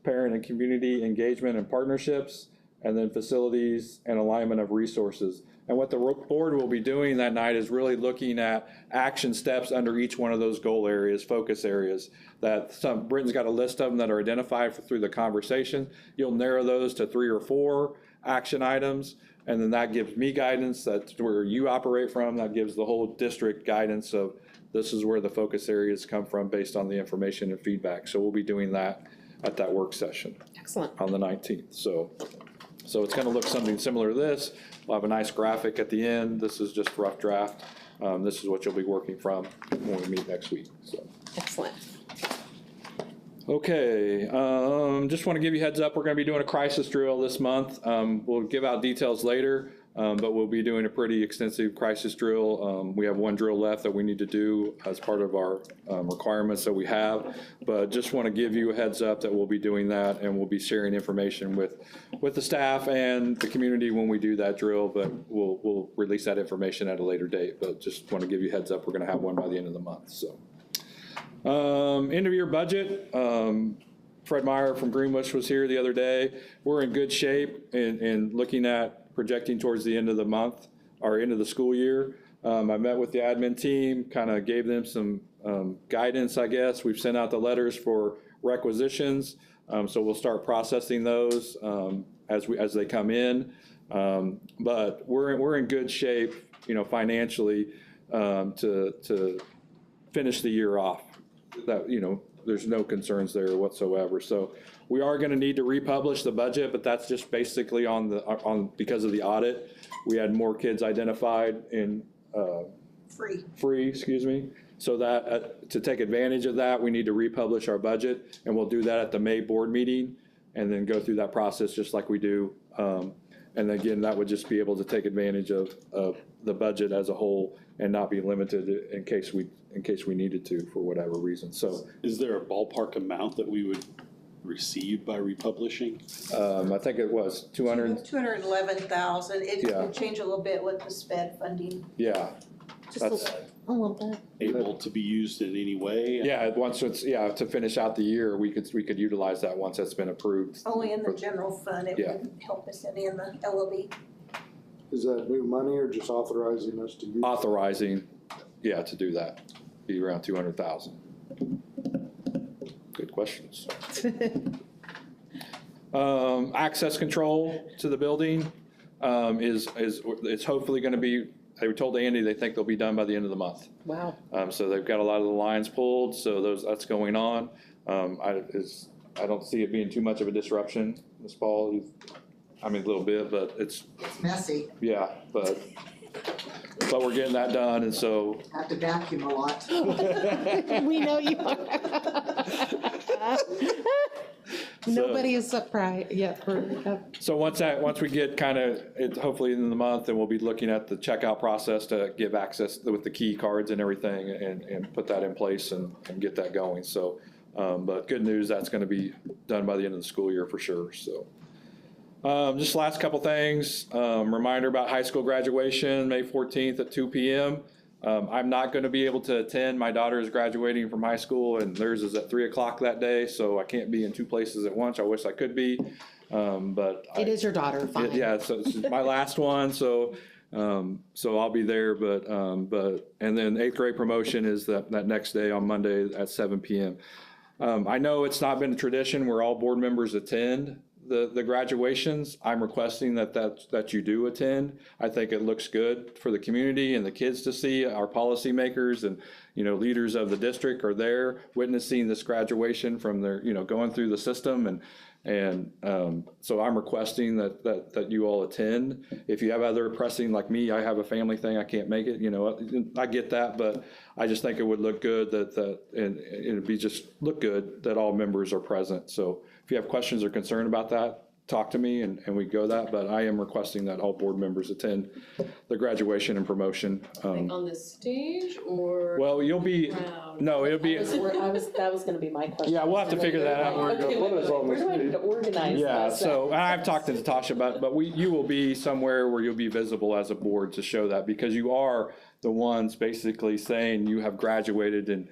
parent and community engagement and partnerships, and then facilities and alignment of resources. And what the board will be doing that night is really looking at action steps under each one of those goal areas, focus areas, that Britton's got a list of them that are identified through the conversation. You'll narrow those to 3 or 4 action items, and then that gives me guidance. That's where you operate from. That gives the whole district guidance of this is where the focus areas come from based on the information and feedback. So we'll be doing that at that work session. Excellent. On the 19th. So it's gonna look something similar to this. We'll have a nice graphic at the end. This is just rough draft. This is what you'll be working from when we meet next week, so. Excellent. Okay, just want to give you a heads up, we're going to be doing a crisis drill this month. We'll give out details later, but we'll be doing a pretty extensive crisis drill. We have 1 drill left that we need to do as part of our requirements that we have. But just want to give you a heads up that we'll be doing that, and we'll be sharing information with the staff and the community when we do that drill, but we'll release that information at a later date. But just want to give you a heads up, we're going to have one by the end of the month, so. End of year budget, Fred Meyer from Greenbush was here the other day. We're in good shape in looking at projecting towards the end of the month, or end of the school year. I met with the admin team, kind of gave them some guidance, I guess. We've sent out the letters for requisitions, so we'll start processing those as they come in. But we're in good shape, financially, to finish the year off. That, there's no concerns there whatsoever. So we are going to need to republish the budget, but that's just basically because of the audit. We had more kids identified in free, excuse me. So that to take advantage of that, we need to republish our budget, and we'll do that at the May board meeting, and then go through that process just like we do. And again, that would just be able to take advantage of the budget as a whole and not be limited in case we needed to for whatever reason. So is there a ballpark amount that we would receive by republishing? I think it was 200. 211,000. It Yeah. can change a little bit with the SPED funding. Yeah. That's, A little bit. Able to be used in any way? yeah, once it's, to finish out the year, we could utilize that once it's been approved. Only in the general fund, it Yeah. wouldn't help us any in the LOB. Is that new money or just authorizing us to use? Authorizing, to do that, be around 200,000. Good questions. Access control to the building it's hopefully gonna be, they told Andy they think they'll be done by the end of the month. Wow. So they've got a lot of the lines pulled, so that's going on. I don't see it being too much of a disruption this fall. A little bit, but it's, It's messy, but we're getting that done, and so. have to vacuum a lot. We know you are. Nobody is surprised yet. So once we get hopefully in the month, and we'll be looking at the checkout process to give access with the key cards and everything, and put that in place and get that going. So, but good news, that's gonna be done by the end of the school year for sure, so. Just last couple things, reminder about high school graduation, May 14th at 2 p.m. I'm not gonna be able to attend. My daughter is graduating from high school, and theirs is at 3 o'clock that day, so I can't be in two places at once. I wish I could be, but. It is your daughter, fine. Yeah, so it's my last one, so I'll be there, but, and then 8th grade promotion is that next day on Monday at 7 p.m. I know it's not been a tradition where all board members attend the graduations. I'm requesting that you do attend. I think it looks good for the community and the kids to see. Our policymakers and, leaders of the district are there witnessing this graduation from their, going through the system, and so I'm requesting that you all attend. If you have other pressing, like me, I have a family thing, I can't make it, I get that, but I just think it would look good and it'd be just look good that all members are present. So if you have questions or concern about that, talk to me and we go that, but I am requesting that all board members attend the graduation and promotion. Like on the stage or? Well, you'll be, around? no, it'll be. That was gonna be my question. Yeah, we'll have to figure that out. Okay, we're trying to organize Yeah, this. so I've talked to Natasha about it, but you will be somewhere where you'll be visible as a board to show that, because you are the ones basically saying you have graduated, and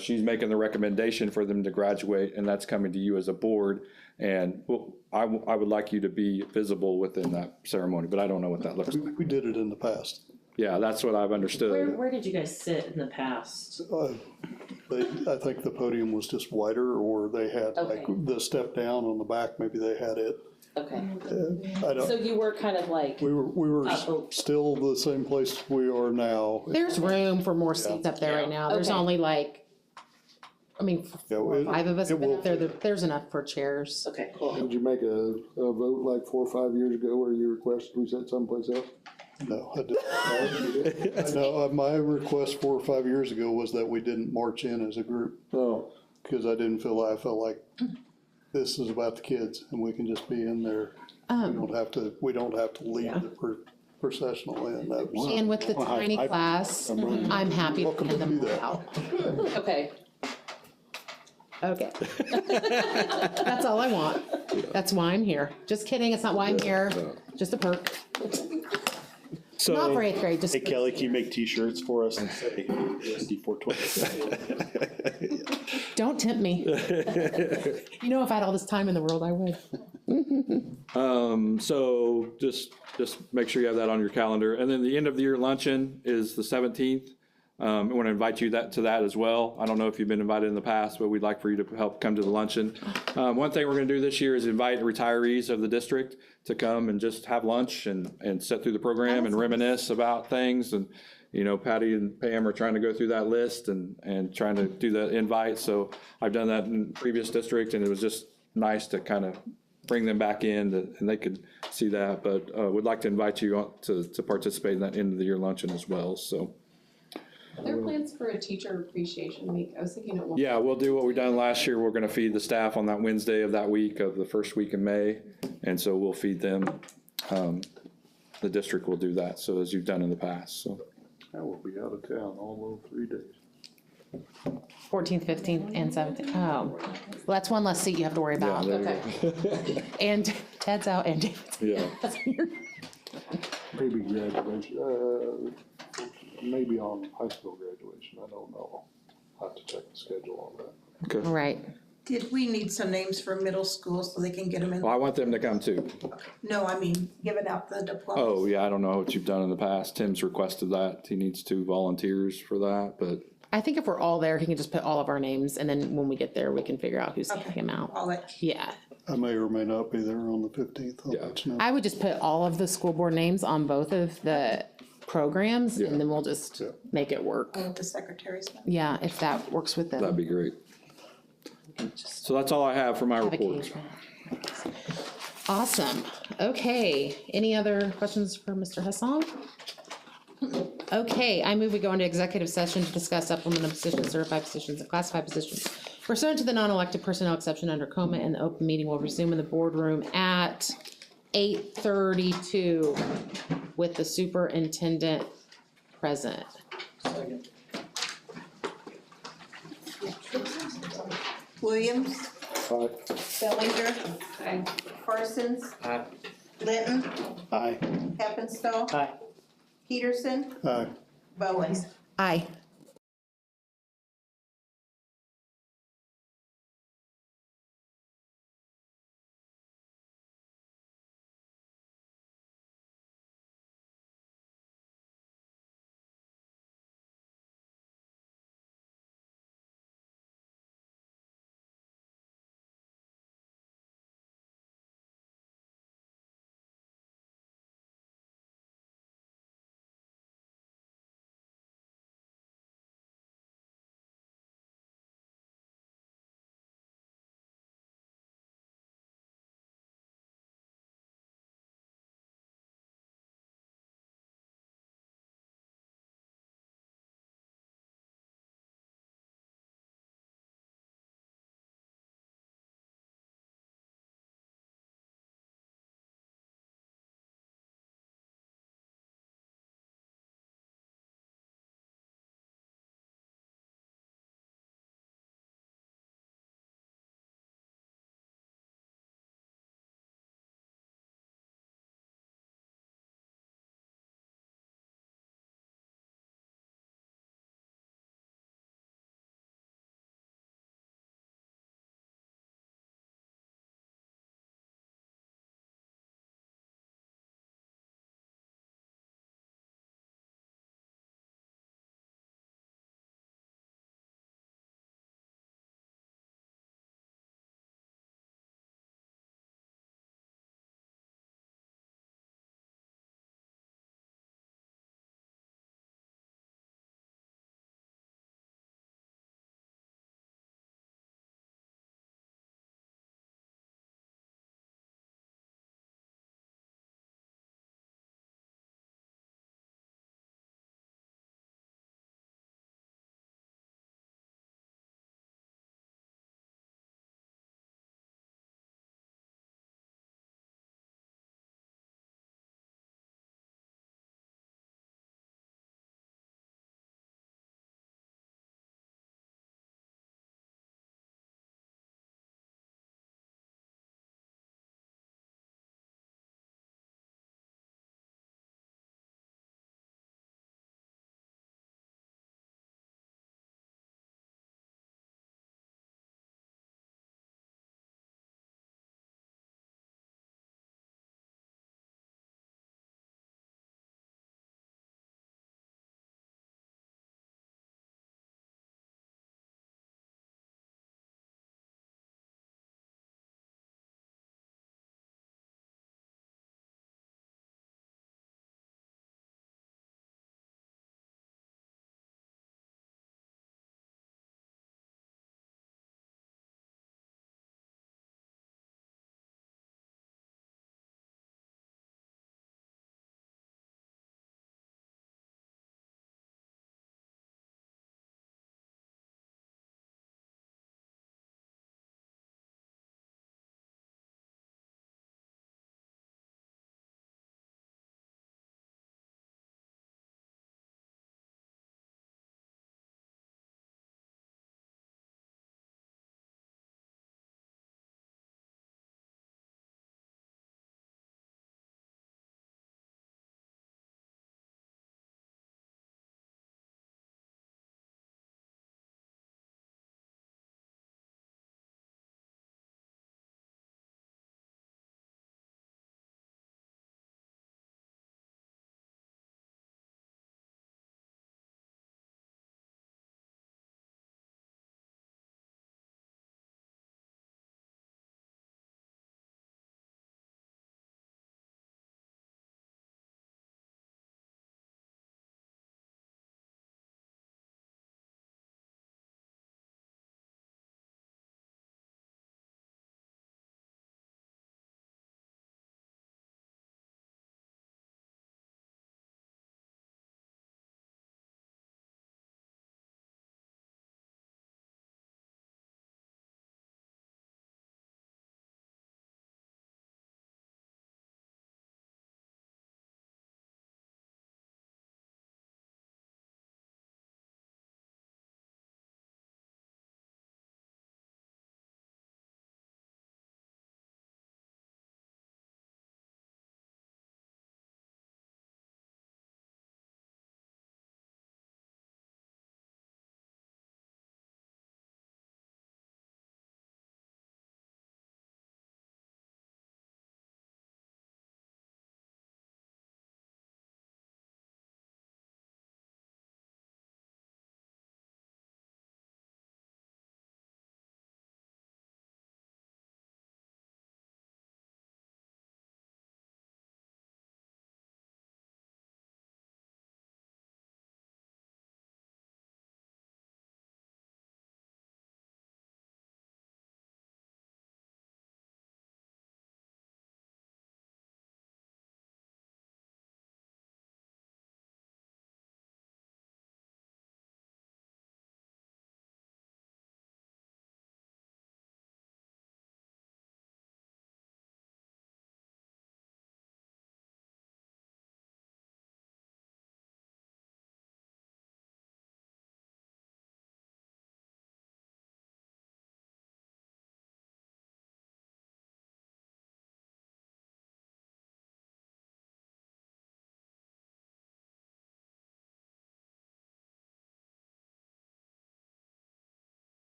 she's making the recommendation for them to graduate, and that's coming to you as a board. And I would like you to be visible within that ceremony, but I don't know what that looks like. We did it in the past. Yeah, that's what I've understood. Where did you guys sit in the past? I think the podium was just wider, or they had like Okay. the step down on the back, maybe they had it. Okay, I so don't, you were kind of like, we were Uh-oh. still the same place we are now. There's room for more seats up there right now. There's Okay. only Yeah, 4 or 5 of us it have been will up there. There's enough for chairs. okay, cool. Did you make a vote like 4 or 5 years ago where you requested we sit someplace else? No, I didn't. No, my request 4 or 5 years ago was that we didn't march in as a group, Oh, because I felt like this is about the kids, and we can just be in there. We don't have to lead the processional in. That was- And with the tiny class, I'm happy to Welcome hand to them do that. out. Okay, Okay. That's all I want. That's why I'm here. Just kidding, it's not why I'm here. Just a perk. So, Not for 8th grade, just. hey Kelly, can you make t-shirts for us and say USD 420? Don't tempt me. You know, if I had all this time in the world, I would. So just make sure you have that on your calendar. And then the end of the year luncheon is the 17th. I want to invite you to that as well. I don't know if you've been invited in the past, but we'd like for you to help come to the luncheon. One thing we're going to do this year is invite retirees of the district to come and just have lunch and sit through the program and reminisce about things. And, you know, Patty and Pam are trying to go through that list and trying to do the invite. So I've done that in previous district, and it was just nice to kind of bring them back in and they could see that. But would like to invite you to participate in that end of the year luncheon as well. So. Are there plans for a teacher appreciation week? I was thinking it won't. Yeah, we'll do what we done last year. We're gonna feed the staff on that Wednesday of that week of the first week in May. And so we'll feed them. The district will do that, so as you've done in the past, so. I will be out of town all those 3 days. 14th, 15th, and 17th. Oh, well, that's one less seat you have to worry about. Yeah, there you go. And Ted's out and David's. Yeah. Maybe graduation, maybe on high school graduation, I don't know. I'll have to check the schedule on that. Okay. Right. Did we need some names for middle school so they can get them in? Well, I want them to come too. No, I mean, giving out the diplomas. Oh, yeah, I don't know what you've done in the past. Tim's requested that. He needs 2 volunteers for that, but. I think if we're all there, he can just put all of our names, and then when we get there, we can figure out who's handing them out. I'll let Yeah. I may or may not be there on the 15th. I'll let you know. I would just put all of the school board names on both of the programs, and then we'll just make it work. all of the secretaries. Yeah, if that works with them. That'd be great. So that's all I have for my Have a report. cage. Awesome. Okay, any other questions for Mr. Hassan? Okay, I move we go into executive session to discuss supplemental positions, certified positions, and classified positions. Pursuant to the non-elected personnel exception under coma, and the open meeting will resume in the boardroom at 8:32 with the superintendent present. Williams, Aye. Bellinger, Parsons, Aye. Linton, Aye. Heppenstall. Aye. Peterson, Aye. Bowen. Aye.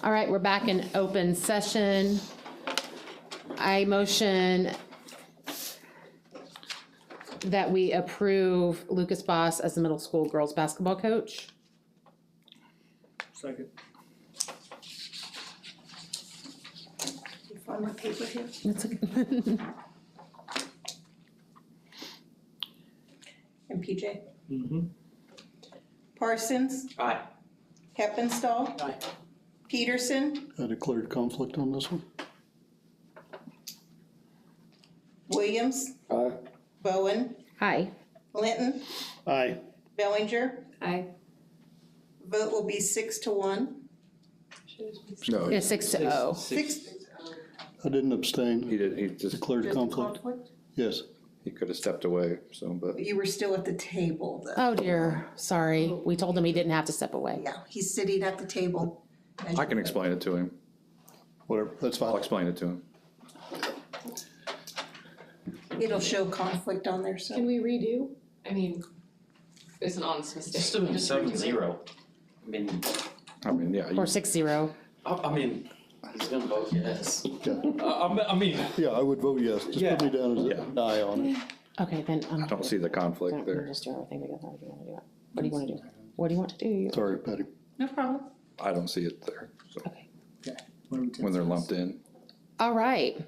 All right, we're back in open session. I motion that we approve Lucas Boss as the middle school girls basketball coach. Second. You find my paper here? That's okay. And PJ? Mm-hmm. Parsons? Aye. Heppenstall? Aye. Peterson? I declared conflict on this one. Williams? Aye. Bowen? Hi. Linton? Aye. Bellinger? Aye. Vote will be 6-1. No, Yeah, 6-0. Six. I didn't abstain, he just, declared Just conflict. Yes. he could have stepped away, so, but. You were still at the table though. Oh dear, sorry. We told him he didn't have to step away. Yeah, he's sitting at the table. I can explain it to him. Whatever, that's I'll fine. explain it to him. It'll show conflict on there, so. Can we redo? I mean, it's an honest mistake. Just do it 7-0. I mean, Yeah. Or 6-0. I mean, he's gonna vote yes. I mean. Yeah, I would vote yes, just put me down as an aye on it. Okay, then. I don't see the conflict We'll there. just do everything together. How do you wanna do it? What do you wanna do? What do you want to do? Sorry, Patty. No problem. I don't see it there, so, Okay. when they're lumped in. All right.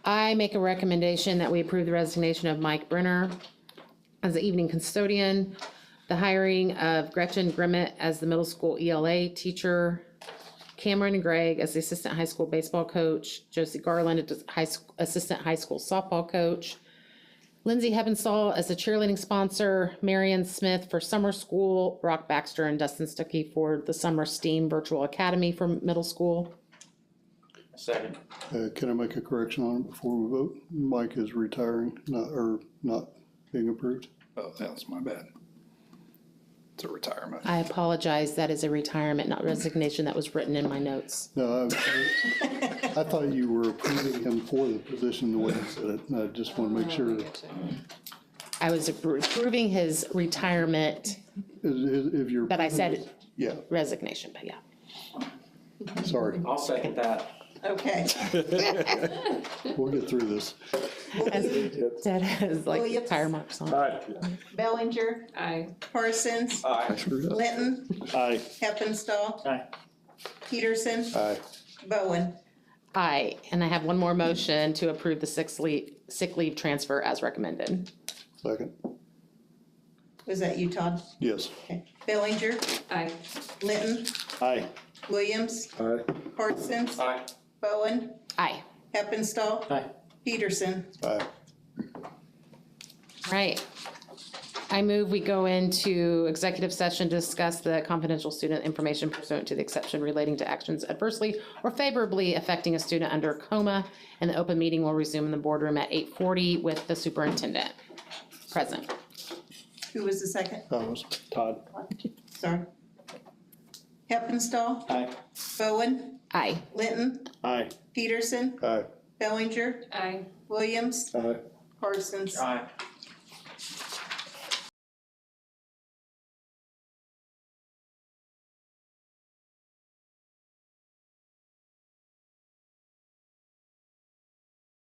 I make a recommendation that we approve the resignation of Mike Brenner as the evening custodian, the hiring of Gretchen Grimmett as the middle school ELA teacher, Cameron and Greg as the assistant high school baseball coach, Josie Garland as assistant high school softball coach, Lindsay Heppenstall as the cheerleading sponsor, Marion Smith for summer school, Brock Baxter and Dustin Stuckey for the summer STEAM virtual academy for middle school. Second. Can I make a correction on it before we vote? Mike is retiring, not being approved. Oh, that's my bad. It's a retirement. I apologize, that is a retirement, not resignation, that was written in my notes. No, I thought you were approving him for the position the way you said it, and I just want to make sure that I was approving his retirement, if you're. but I said Yeah, resignation, but yeah. sorry, I'll second that. Okay. we'll get through this. That has like Williams. tire marks on it. Aye. Bellinger? Aye. Parsons? I screwed up. Linton? Aye. Heppenstall? Aye. Peterson? Aye. Bowen? Aye, and I have one more motion to approve the sick leave transfer as recommended. Second, Was that you, Todd? yes. Okay. Bellinger? Aye. Linton? Aye. Williams? Aye. Parsons? Aye. Bowen? Aye. Heppenstall? Aye. Peterson? Aye. Right. I move we go into executive session to discuss the confidential student information pursuant to the exception relating to actions adversely or favorably affecting a student under coma, and the open meeting will resume in the boardroom at 8:40 with the superintendent present. Who was the second? That was Todd. Sorry. Heppenstall? Aye. Bowen? Aye. Linton? Aye. Peterson? aye. Bellinger? Aye. Williams? Aye. Parsons? Aye.